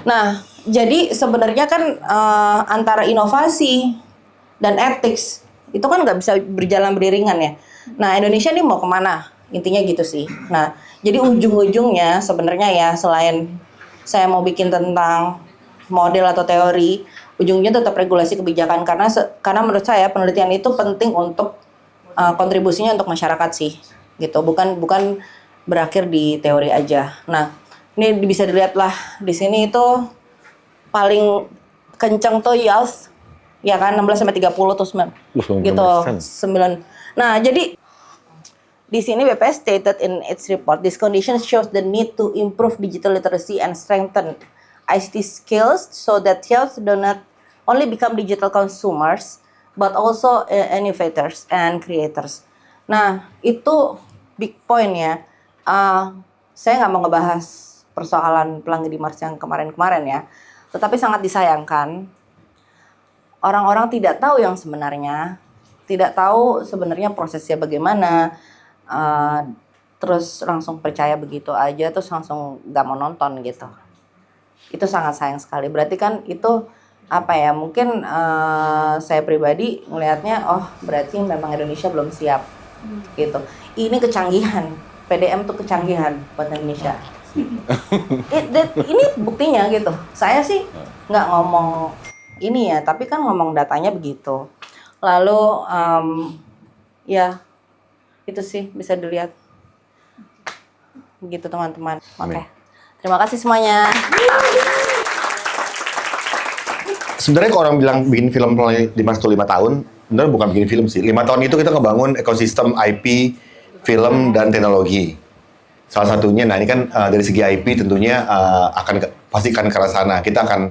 Nah, jadi sebenarnya kan antara inovasi dan ethics itu kan nggak bisa berjalan beriringan ya. Nah, Indonesia ini mau kemana? Intinya gitu sih. Nah, jadi ujung-ujungnya sebenarnya ya selain saya mau bikin tentang model atau teori, ujungnya tetap regulasi kebijakan karena menurut saya penelitian itu penting untuk kontribusinya untuk masyarakat sih, gitu. Bukan berakhir di teori aja. Nah, ini bisa dilihat lah di sini itu paling kenceng tuh youth, ya kan 16-30 tuh 9 gitu 9. Nah, jadi di sini BPS stated in its report, this condition shows the need to improve digital literacy and strengthen ICT skills so that youth do not only become digital consumers but also innovators and creators. Nah, itu big point ya. Saya nggak mau ngebahas persoalan Pelangi di Mars yang kemarin-kemarin ya, tetapi sangat disayangkan orang-orang tidak tahu yang sebenarnya, tidak tahu sebenarnya prosesnya bagaimana, terus langsung percaya begitu aja, terus langsung nggak mau nonton gitu. Itu sangat sayang sekali. Berarti kan itu apa ya? Mungkin saya pribadi melihatnya, oh berarti memang Indonesia belum siap gitu. Ini kecanggihan, PDM tuh kecanggihan buat Indonesia. Ini buktinya gitu. Saya sih nggak ngomong ini ya, tapi kan ngomong datanya begitu. Lalu ya itu sih bisa dilihat begitu teman-teman. Oke. Terima kasih semuanya. Sebenarnya kalau orang bilang bikin film 5 tahun, sebenarnya bukan bikin film sih. 5 tahun itu kita ngebangun ekosistem IP, film, dan teknologi. Salah satunya, nah ini kan dari segi IP tentunya pasti akan ke arah sana. Kita akan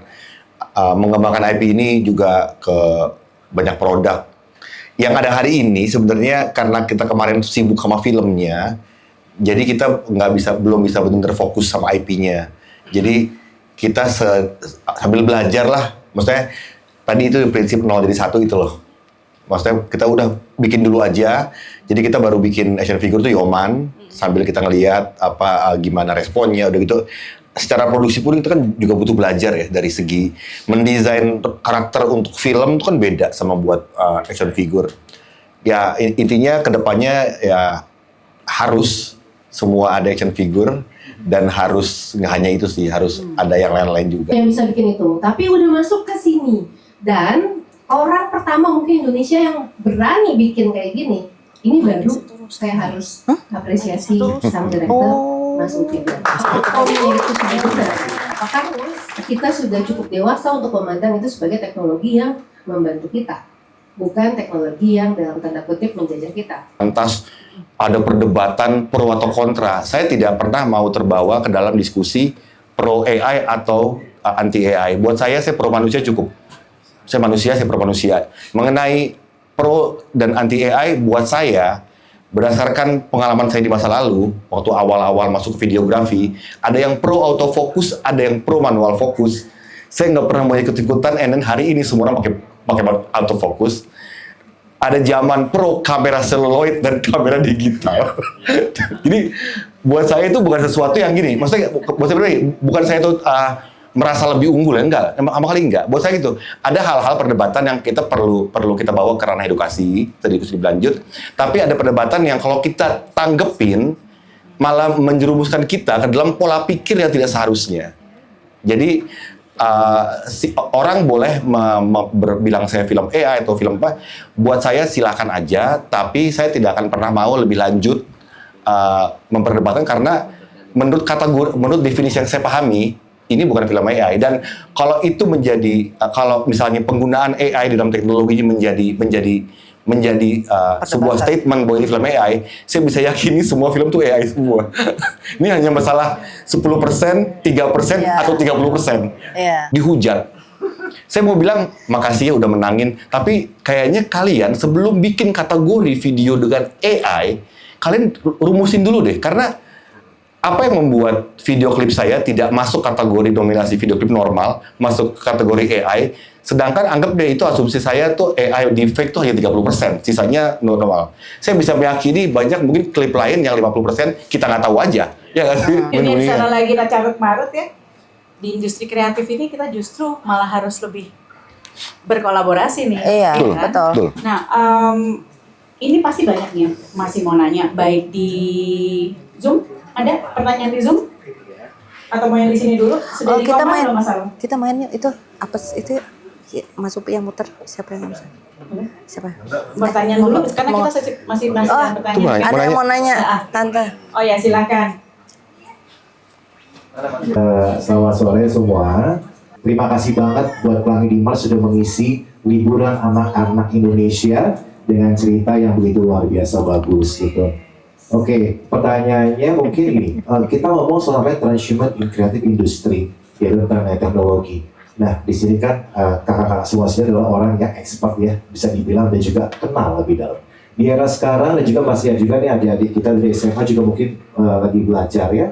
mengembangkan IP ini juga ke banyak produk. Yang ada hari ini sebenarnya karena kita kemarin sibuk sama filmnya, jadi kita belum bisa benar-benar fokus sama IP-nya. Jadi kita sambil belajar lah. Maksudnya tadi itu prinsip 0 jadi 1 itu loh. Maksudnya kita udah bikin dulu aja. Jadi kita baru bikin action figure tuh Yoman sambil kita ngelihat gimana responnya udah gitu. Secara produksi pun itu kan juga butuh belajar ya, dari segi mendesain karakter untuk film itu kan beda sama buat action figure. Ya intinya kedepannya ya harus semua ada action figure dan harus nggak hanya itu sih, harus ada yang lain-lain juga. Yang bisa bikin itu, tapi udah masuk ke sini dan orang pertama mungkin Indonesia yang berani bikin kayak gini. Ini baru saya harus apresiasi sang direktur Mas Upin. Itu sudah benar. Apakah kita sudah cukup dewasa untuk memandang itu sebagai teknologi yang membantu kita, bukan teknologi yang dalam tanda kutip menjajah kita. Lantas ada perdebatan pro atau kontra. Saya tidak pernah mau terbawa ke dalam diskusi pro AI atau anti AI. Buat saya pro manusia cukup. Saya manusia, saya pro manusia. Mengenai pro dan anti AI, buat saya berdasarkan pengalaman saya di masa lalu, waktu awal-awal masuk ke videografi, ada yang pro autofocus, ada yang pro manual fokus. Saya nggak pernah mau ikut-ikutan, and then hari ini semua orang pakai autofocus. Ada zaman pro kamera seluloid dan kamera digital. Jadi buat saya itu bukan sesuatu yang gini. Maksudnya buat saya pribadi, bukan saya itu merasa lebih unggul ya, enggak. Sama kali enggak. Buat saya gitu. Ada hal-hal perdebatan yang kita perlu kita bawa ke ranah edukasi, tadi diskusi berlanjut. Tapi ada perdebatan yang kalau kita tanggepin malah menjerumuskan kita ke dalam pola pikir yang tidak seharusnya. Jadi orang boleh bilang saya film AI atau film apa, buat saya silakan aja, tapi saya tidak akan pernah mau lebih lanjut memperdebatkan karena menurut definisi yang saya pahami, ini bukan film AI. Dan kalau itu menjadi kalau misalnya penggunaan AI di dalam teknologi menjadi sebuah statement bahwa ini film AI, saya bisa yakini semua film itu AI semua. Ini hanya masalah 10%, 3%, atau 30%. Dihujat. Saya mau bilang makasih ya udah menangin, tapi kayaknya kalian sebelum bikin kategori video dengan AI, kalian rumusin dulu deh, karena apa yang membuat video klip saya tidak masuk kategori dominasi video klip normal, masuk kategori AI, sedangkan anggap deh itu asumsi saya tuh AI deepfake tuh hanya 30%, sisanya normal. Saya bisa meyakini banyak mungkin klip lain yang 50% kita nggak tahu aja. Ya nggak sih? Ini di sana lagi kita carut marut ya. Di industri kreatif ini kita justru malah harus lebih berkolaborasi nih. Iya, ya kan? betul. Nah, ini pasti banyak nih masih mau nanya, baik di Zoom. Ada pertanyaan di Zoom? Atau mau yang di sini dulu? Sudah di kita komen main. belum, Mas Alun? Kita main yuk, itu apa itu ya, Mas Upi yang muter, siapa yang muter? Siapa? Pertanyaan dulu, karena kita masih dengan pertanyaan. Ada yang mau nanya, Tante. Oh ya, silakan. Selamat sore semua. Terima kasih banget buat Pelangi Dimas sudah mengisi liburan anak-anak Indonesia dengan cerita yang begitu luar biasa bagus gitu. Oke, pertanyaannya mungkin ini, kita ngomong soal transhuman in creative industry, yaitu tentang teknologi. Nah, di sini kan kakak-kakak semua sini adalah orang yang expert ya, bisa dibilang dan juga kenal lebih dalam. Di era sekarang dan juga masih ada juga nih adik-adik kita dari SMA juga mungkin lagi belajar ya.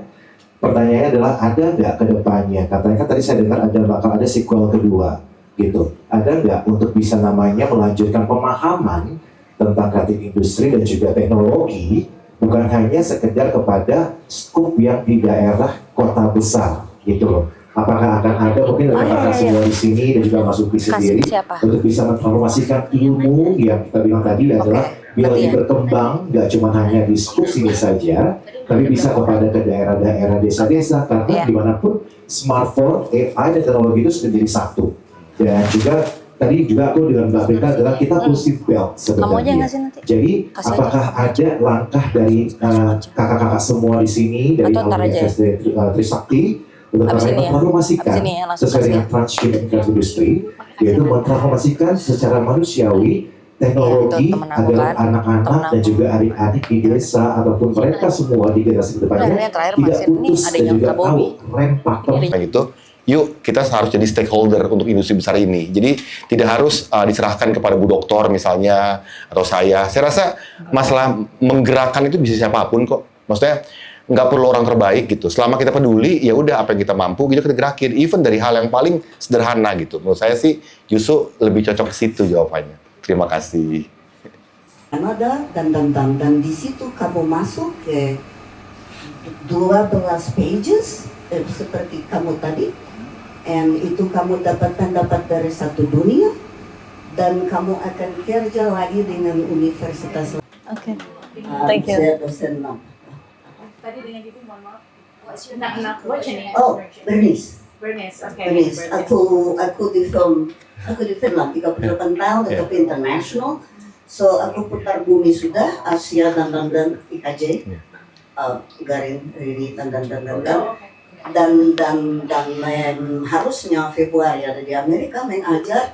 Pertanyaannya adalah ada nggak ke depannya? Katanya kan tadi saya dengar bakal ada sequel kedua gitu. Ada nggak untuk bisa namanya melanjutkan pemahaman tentang kreatif industri dan juga teknologi, bukan hanya sekedar kepada skup yang di daerah kota besar gitu loh. Apakah akan ada mungkin rekan-rekan semua di sini dan juga Mas Upi sendiri untuk bisa mentransformasikan ilmu yang kita bilang tadi adalah biar lebih berkembang, nggak cuma hanya di skup sini saja, tapi bisa kepada ke daerah-daerah desa-desa, karena dimanapun smartphone, AI dan teknologi itu sudah jadi satu. Dan juga tadi juga aku dengan Mbak Rita adalah kita full seat belt sebenarnya. Jadi apakah ada langkah dari kakak-kakak semua di sini dari Universitas Trisakti untuk mentransformasikan sesuai dengan transhuman industry, yaitu mentransformasikan secara manusiawi teknologi agar anak-anak dan juga adik-adik di desa ataupun mereka semua di generasi kedepannya tidak putus dan juga tahu rem faktor itu. Yuk kita harus jadi stakeholder untuk industri besar ini. Jadi tidak harus diserahkan kepada Bu Doktor misalnya atau saya. Saya rasa masalah menggerakkan itu bisa siapapun kok. Maksudnya nggak perlu orang terbaik gitu. Selama kita peduli, ya udah apa yang kita mampu gitu kita gerakin. Even dari hal yang paling sederhana gitu. Menurut saya sih justru lebih cocok ke situ jawabannya. Terima kasih. Ada dan di situ kamu masuk ke 12 pages seperti kamu tadi. And itu kamu dapat pendapat dari satu dunia dan kamu akan kerja lagi dengan universitas. Oke. Thank you. Saya dosen Tadi dengan Ibu mohon maaf. What's your name? Oh, Bernice. Bernice, oke. Bernice. Aku di Finland 38 tahun, tapi international. So aku putar bumi sudah, Asia dan IKJ, Garin, Riri dan harusnya Februari ada di Amerika mengajar,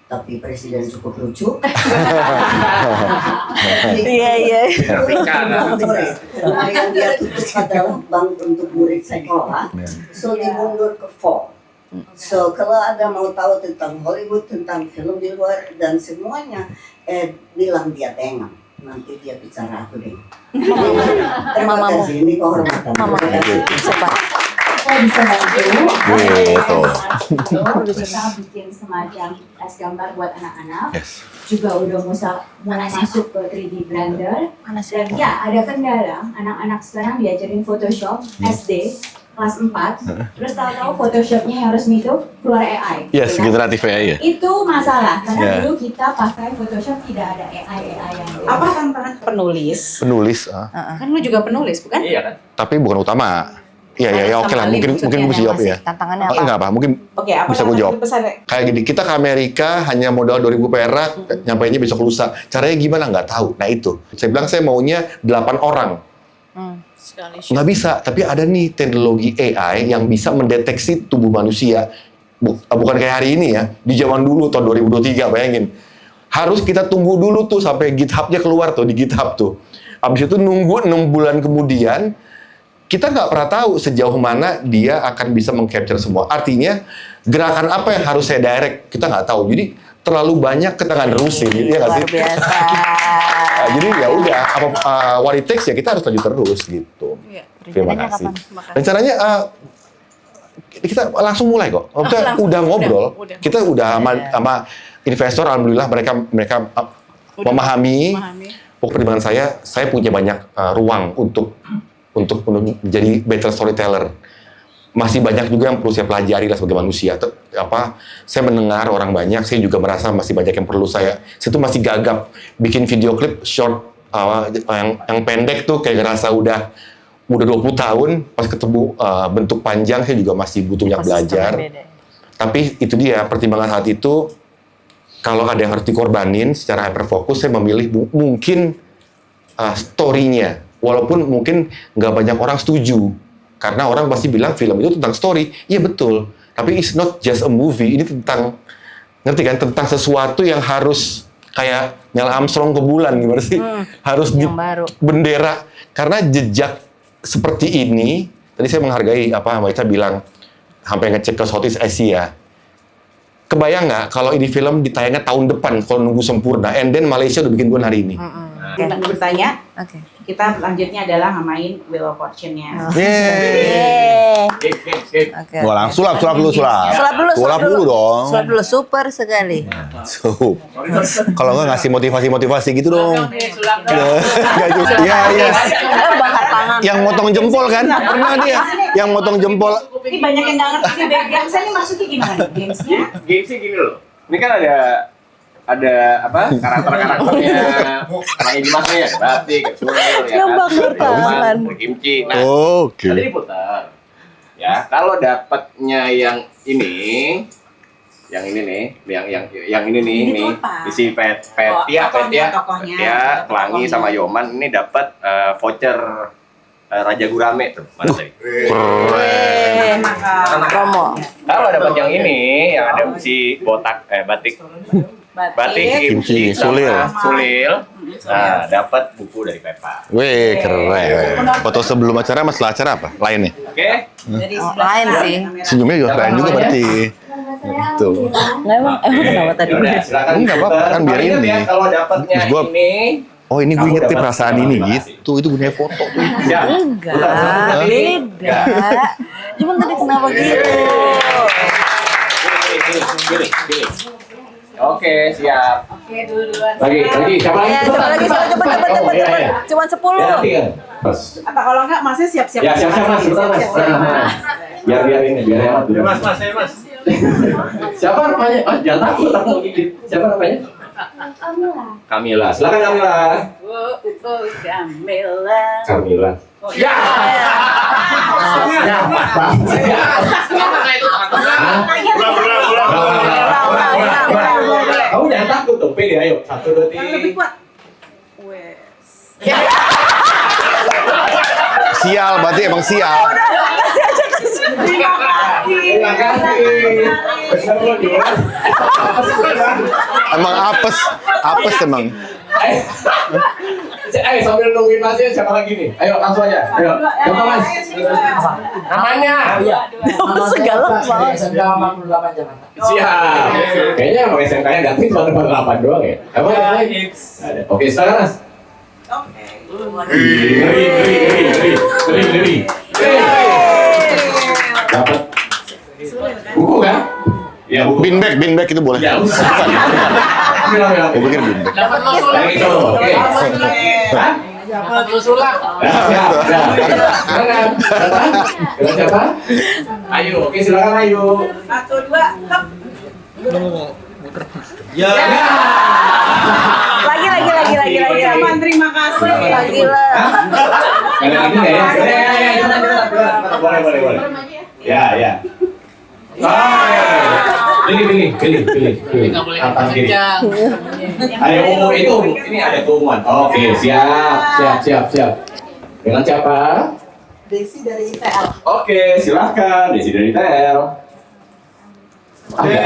tapi presiden cukup lucu. Iya. Karena yang dia tutup adalah bank untuk murid sekolah, so dimundur ke fall. So kalau ada mau tahu tentang Hollywood, tentang film di luar dan semuanya, bilang dia tengok. Nanti dia bicara aku deh. Terima kasih, ini kehormatan. Saya bisa bantu. Gitu. Kita bikin semacam es gambar buat anak-anak. Juga udah mulai masuk ke 3D Blender. Dan ya ada kendala, anak-anak sekarang diajarin Photoshop SD kelas 4. Terus tahu-tahu Photoshopnya yang resmi itu keluar AI. Yes, generatif AI ya. Itu masalah karena dulu kita pakai Photoshop tidak ada AI yang. Apa tantangan penulis? Penulis. Kan lu juga penulis, bukan? Iya kan? Tapi bukan utama. Iya, oke lah. Mungkin bisa jawab ya. Tantangannya apa? Enggak apa, mungkin Oke, apa bisa gue jawab. besarnya? Kayak gini, kita ke Amerika hanya modal 2.000 perak, nyampainya besok lusa. Caranya gimana? Nggak tahu. Nah itu, saya bilang saya maunya 8 orang. Nggak bisa, tapi ada nih teknologi AI yang bisa mendeteksi tubuh manusia. Bukan kayak hari ini ya, di zaman dulu tahun 2023, bayangin. Harus kita tunggu dulu tuh sampai GitHub-nya keluar tuh, di GitHub tuh. Abis itu nunggu 6 bulan kemudian, kita nggak pernah tahu sejauh mana dia akan bisa meng-capture semua. Artinya, gerakan apa yang harus saya direct, kita nggak tahu. Jadi, terlalu banyak ke tangan nerusin, ya nggak sih? Luar biasa. Jadi ya udah, what it takes ya kita harus lanjut terus gitu. Terima kasih. Rencananya kita langsung mulai kok. Kita udah ngobrol, kita udah sama investor, alhamdulillah mereka memahami. Pertimbangan saya punya banyak ruang untuk menjadi better storyteller. Masih banyak juga yang perlu saya pelajari lah sebagai manusia. Saya mendengar orang banyak, saya juga merasa masih banyak yang perlu saya tuh masih gagap bikin video klip short yang pendek tuh kayak ngerasa udah 20 tahun, pas ketemu bentuk panjang saya juga masih butuh banyak belajar. Tapi itu dia pertimbangan saat itu, kalau ada yang harus dikorbanin secara hyperfokus, saya memilih mungkin story-nya, walaupun mungkin nggak banyak orang setuju. Karena orang pasti bilang film itu tentang story. Iya betul. Tapi it's not just a movie. Ini tentang, ngerti kan? Tentang sesuatu yang harus kayak Neil Armstrong ke bulan gimana sih? Harus di bendera. Karena jejak seperti ini, tadi saya menghargai apa Mbak Ica bilang, sampai ngecek ke Southeast Asia. Kebayang nggak kalau ini film ditayangnya tahun depan kalau nunggu sempurna, and then Malaysia udah bikin hari ini. Kita bertanya. Kita selanjutnya adalah ngamain Wheel of Fortune-nya. Wah, langsung sulap dulu. Sulap dulu dong. Sulap dulu, super sekali. Kalau nggak ngasih motivasi gitu dong. Iya. Bakar tangan. Yang motong jempol kan? Pernah dia. Yang motong jempol. Ini banyak yang nggak ngerti gamesnya ini maksudnya gimana? Gamesnya? Gamesnya gini loh. Ini kan ada apa karakternya orangnya Dimas nih ya, batik, suril, ya Yang bakar tangan. kimchi. Nah, Oke. tadi diputar. Ya, kalau dapatnya yang ini nih, yang ini nih, Ini ini tuh apa? isi Tokohnya. Petia, Pelangi sama Yoman ini dapat voucher Raja Gurame tuh. Mana tadi? Promo. Kalau dapat yang ini, yang ada si batik kimchi Sulil. Nah, dapat buku dari Pepa. Wih, keren. Foto sebelum acara sama setelah acara apa? Lainnya? Oke. Lain sih. Senyumnya juga keren juga berarti. Tuh. Emang kenapa tadi? Enggak apa-apa kan biar Ingat ini. ya, kalau dapatnya Terus gua- ini Oh ini gue ngerti perasaan ini gitu. Itu gunanya foto tuh. ya. Enggak, beda. Cuman tadi kenapa gitu? Gini. Oke, siap. Oke, duluan. Lagi, siapa lagi? Ya, coba lagi, cepet. Cuman 10. Apa kalau enggak masnya siap-siap. Ya, siap, Mas. Sebentar, Mas. Biar ini, biar hemat. Mas. Siapa namanya? Jangan takut, aku mau gigit. Siapa namanya? Kamila. Silakan Kamila. Kamila. Kamila. Ya. Ya. Kamu jangan takut dong, pede ayo. 1, 2, 3. Sial, berarti emang sial. Terima kasih. Besar lo juga. Emang apes emang. Ayo sambil nungguin masnya siapa lagi nih? Ayo langsung aja. Ayo. Siapa mas? Namanya? Segala banget. SMK 48 Jakarta. Siap. Kayaknya emang SMK-nya ganti cuma 48 doang ya. Emang ada lagi? Ada. Oke, sekarang mas. Ngeri. Dapat buku kan? Ya buku. Bean bag itu boleh. Ya usah. Gue pikir bean bag. Dapat lo. Oke. Hah? Dapat lu sulap. Siap. Silakan. Siapa? Ayo, oke silakan ayo. 1, 2, hop. Ya. Lagi. Ucapan terima kasih. Lagi lah. Ada lagi nggak ya? Boleh. Ya. Pilih. Atas kiri. Ada umum itu, ini ada keumuman. Oke, siap. Dengan siapa? Desi dari ITL. Oke, silakan. Desi dari ITL. Ada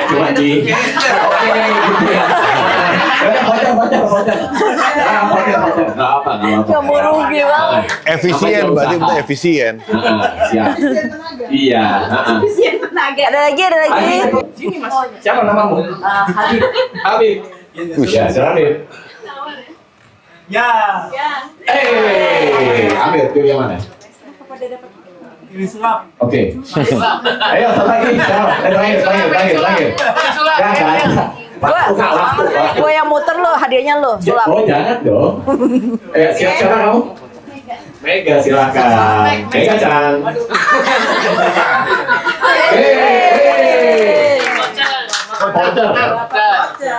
cuma di. Oke, gitu ya. Baca. Nggak apa. Kamu rugi banget. Efisien, berarti kita efisien. Siap. Iya. Efisien tenaga. Ada lagi. Sini mas. Siapa namamu? Habib. Ya, silakan Habib. Ya. Ambil pilih yang mana? Ini sulap. Oke. Ayo satu lagi. Terakhir. Waktu. Gue yang muter lo, hadiahnya lo, sulap. Oh jangan dong. Siapa kamu? Mega silakan. Mega Chan.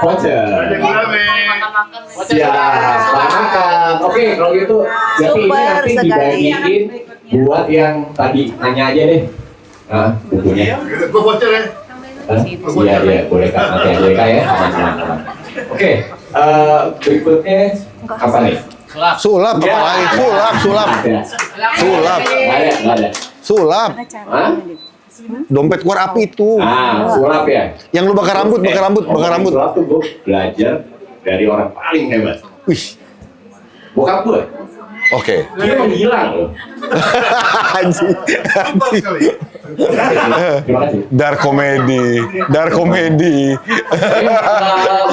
Voucher. Siap. Makan. Oke kalau gitu. Jadi ini nanti dibagiin buat yang tadi nanya aja deh. Bukunya. Gue voucher ya. Iya, boleh Kak. Nanti aja Kak ya. Aman. Oke, berikutnya apa nih? Sulap apa lagi? Sulap. Nggak ada. Sulap. Hah? Dompet keluar api itu. Sulap ya? Yang lu bakar rambut. Sulap tuh gue belajar dari orang paling hebat. Wih. Bokap gue. Oke. Dia menghilang loh. Anjing. Terima kasih. Dark komedi.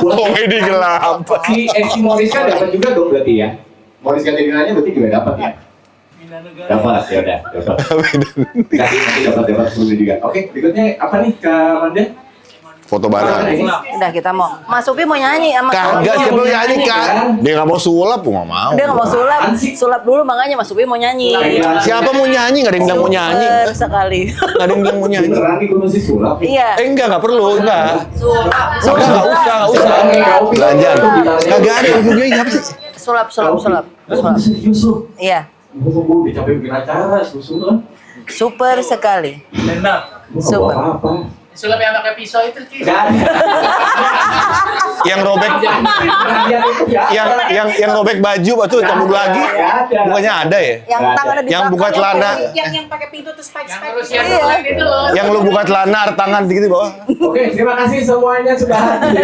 Komedi gelap. Si Morris kan dapat juga dong berarti ya? Morris Katerinanya berarti juga dapat ya? Dapat, ya udah. Nanti dapat sebelumnya juga. Oke, berikutnya apa nih Kak Manda? Foto bareng. Udah kita mau. Mas Upi mau nyanyi sama Kagak, siapa yang nyanyi kan? Dia nggak mau sulap, gue nggak mau. Dia nggak mau sulap dulu makanya Mas Upi mau nyanyi. Siapa mau nyanyi? Nggak ada yang bilang mau nyanyi. Sekali. Nggak ada yang bilang mau nyanyi. Beneran nih gue mesti sulap? Iya. Nggak perlu, nggak. Nggak usah. Belajar. Kagak ada ujungnya apa sih? Sulap. Yusuf. Iya. Gue capek bikin acara, sulap. Super sekali. Super. Apa? Sulap yang pakai pisau itu Ki. Yang robek yang robek baju atau campur lagi bukannya ada ya? Yang tangannya di Yang buka celana Yang pakai pintu terus spike. Itu loh. yang lu buka celana tangan gitu di bawah. Oke, terima kasih semuanya sudah hadir.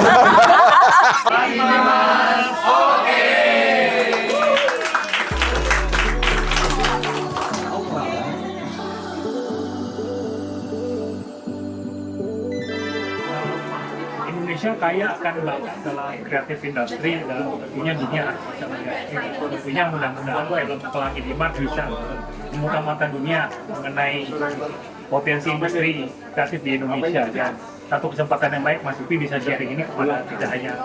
Indonesia kaya akan bakat dalam kreatif industri dan tentunya dunia tentunya mudah-mudahan film Pelangi di Mars bisa membuka mata dunia mengenai potensi industri kreatif di Indonesia dan satu kesempatan yang baik Mas Upi bisa sharing ini kepada tidak hanya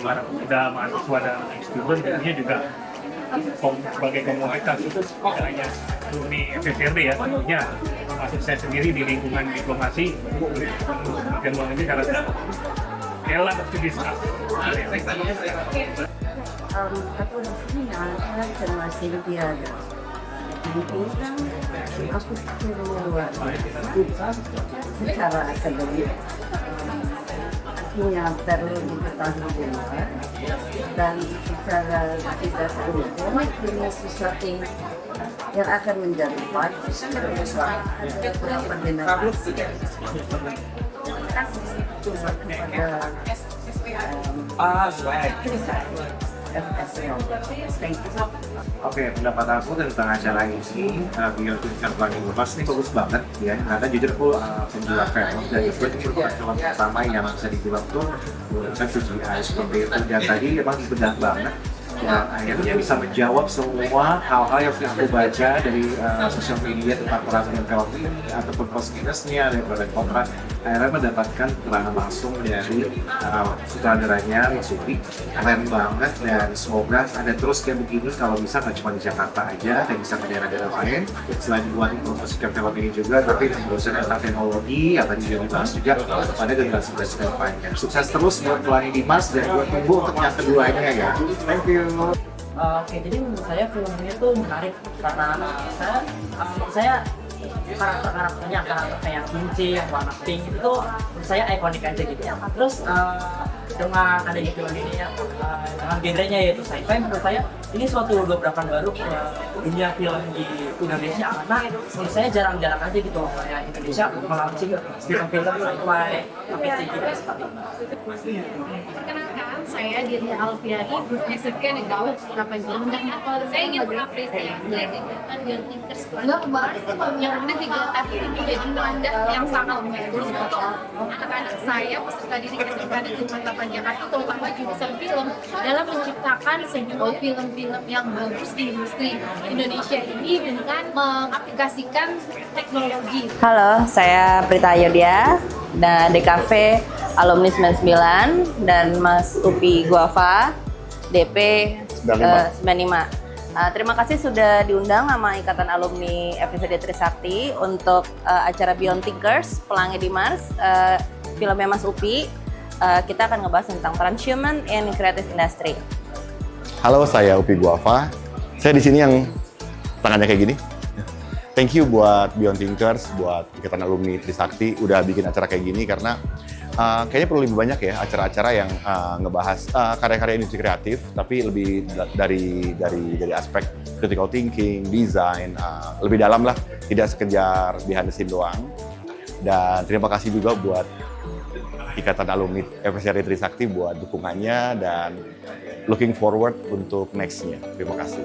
para pemuda, mahasiswa dan student tentunya juga sebagai komunitas itu tidak hanya murni FSRD ya tentunya masuk saya sendiri di lingkungan diplomasi dan ini karena Ella to discuss. Aku di sini ada sama Cynthia. Itu kan aku kira luar secara akademik. Artinya perlu diketahui benar dan secara tidak hukum ini sesuatu yang akan menjadi bagus kepada negara. Oke, pendapat aku tentang acara ini, Beyond Thinkers Planning Lepas ini bagus banget ya. Karena jujur aku penjual film dan juga ini merupakan film pertama yang bisa dibilang tuh bukan CGI seperti itu. Dan tadi emang benar banget. Dan akhirnya bisa menjawab semua hal-hal yang aku baca dari sosial media tentang perasaan film ini ataupun plus-minusnya dari pro dan kontra. Akhirnya mendapatkan keterangan langsung dari sutradaranya Mas Upi. Keren banget dan semoga ada terus kayak begini kalau bisa nggak cuma di Jakarta aja dan bisa ke daerah-daerah lain. Selain buat mempromosikan film ini juga, tapi mempromosikan tentang teknologi yang tadi juga dibahas juga pada generasi-generasi ke depannya. Sukses terus buat Pelangi Dimas dan buat tunggu untuk yang keduanya ya. Thank you. Oke, jadi menurut saya film ini tuh menarik karena saya karakternya kayak Kinci yang warna pink itu tuh menurut saya ikonik aja gitu ya. Terus dengan adanya film ini ya, dengan genrenya yaitu sci-fi, menurut saya ini suatu gebrakan baru ke dunia film di Indonesia karena menurut saya jarang-jarang aja gitu kayak Indonesia melaunching film-film sci-fi CGI seperti ini. Perkenalkan, saya Dirya Alfiani, berprofesikan di tahun 80. Saya ingin mengapresiasi kegiatan Beyond Thinkers yang mana kegiatan ini menjadi mandat yang sangat bagus untuk anak-anak saya peserta didik SMA Negeri 8 Jakarta, terutama jurusan film, dalam menciptakan sebuah film-film yang bagus di industri Indonesia ini dengan mengaplikasikan teknologi. Halo, saya Prita Yodia, dan DKV alumni 99 dan Mas Upi Guava DP 95. Terima kasih sudah diundang sama Ikatan Alumni FSD Trisakti untuk acara Beyond Thinkers Pelangi di Mars, filmnya Mas Upi. Kita akan ngebahas tentang transhuman in creative industry. Halo, saya Upi Guava. Saya di sini yang tangannya kayak gini. Thank you buat Beyond Thinkers, buat Ikatan Alumni Trisakti udah bikin acara kayak gini karena kayaknya perlu lebih banyak ya acara-acara yang ngebahas karya-karya industri kreatif, tapi lebih dari aspek critical thinking, design, lebih dalam lah, tidak sekedar behind the scene doang. Dan terima kasih juga buat Ikatan Alumni FSRI Trisakti buat dukungannya dan looking forward untuk next-nya. Terima kasih.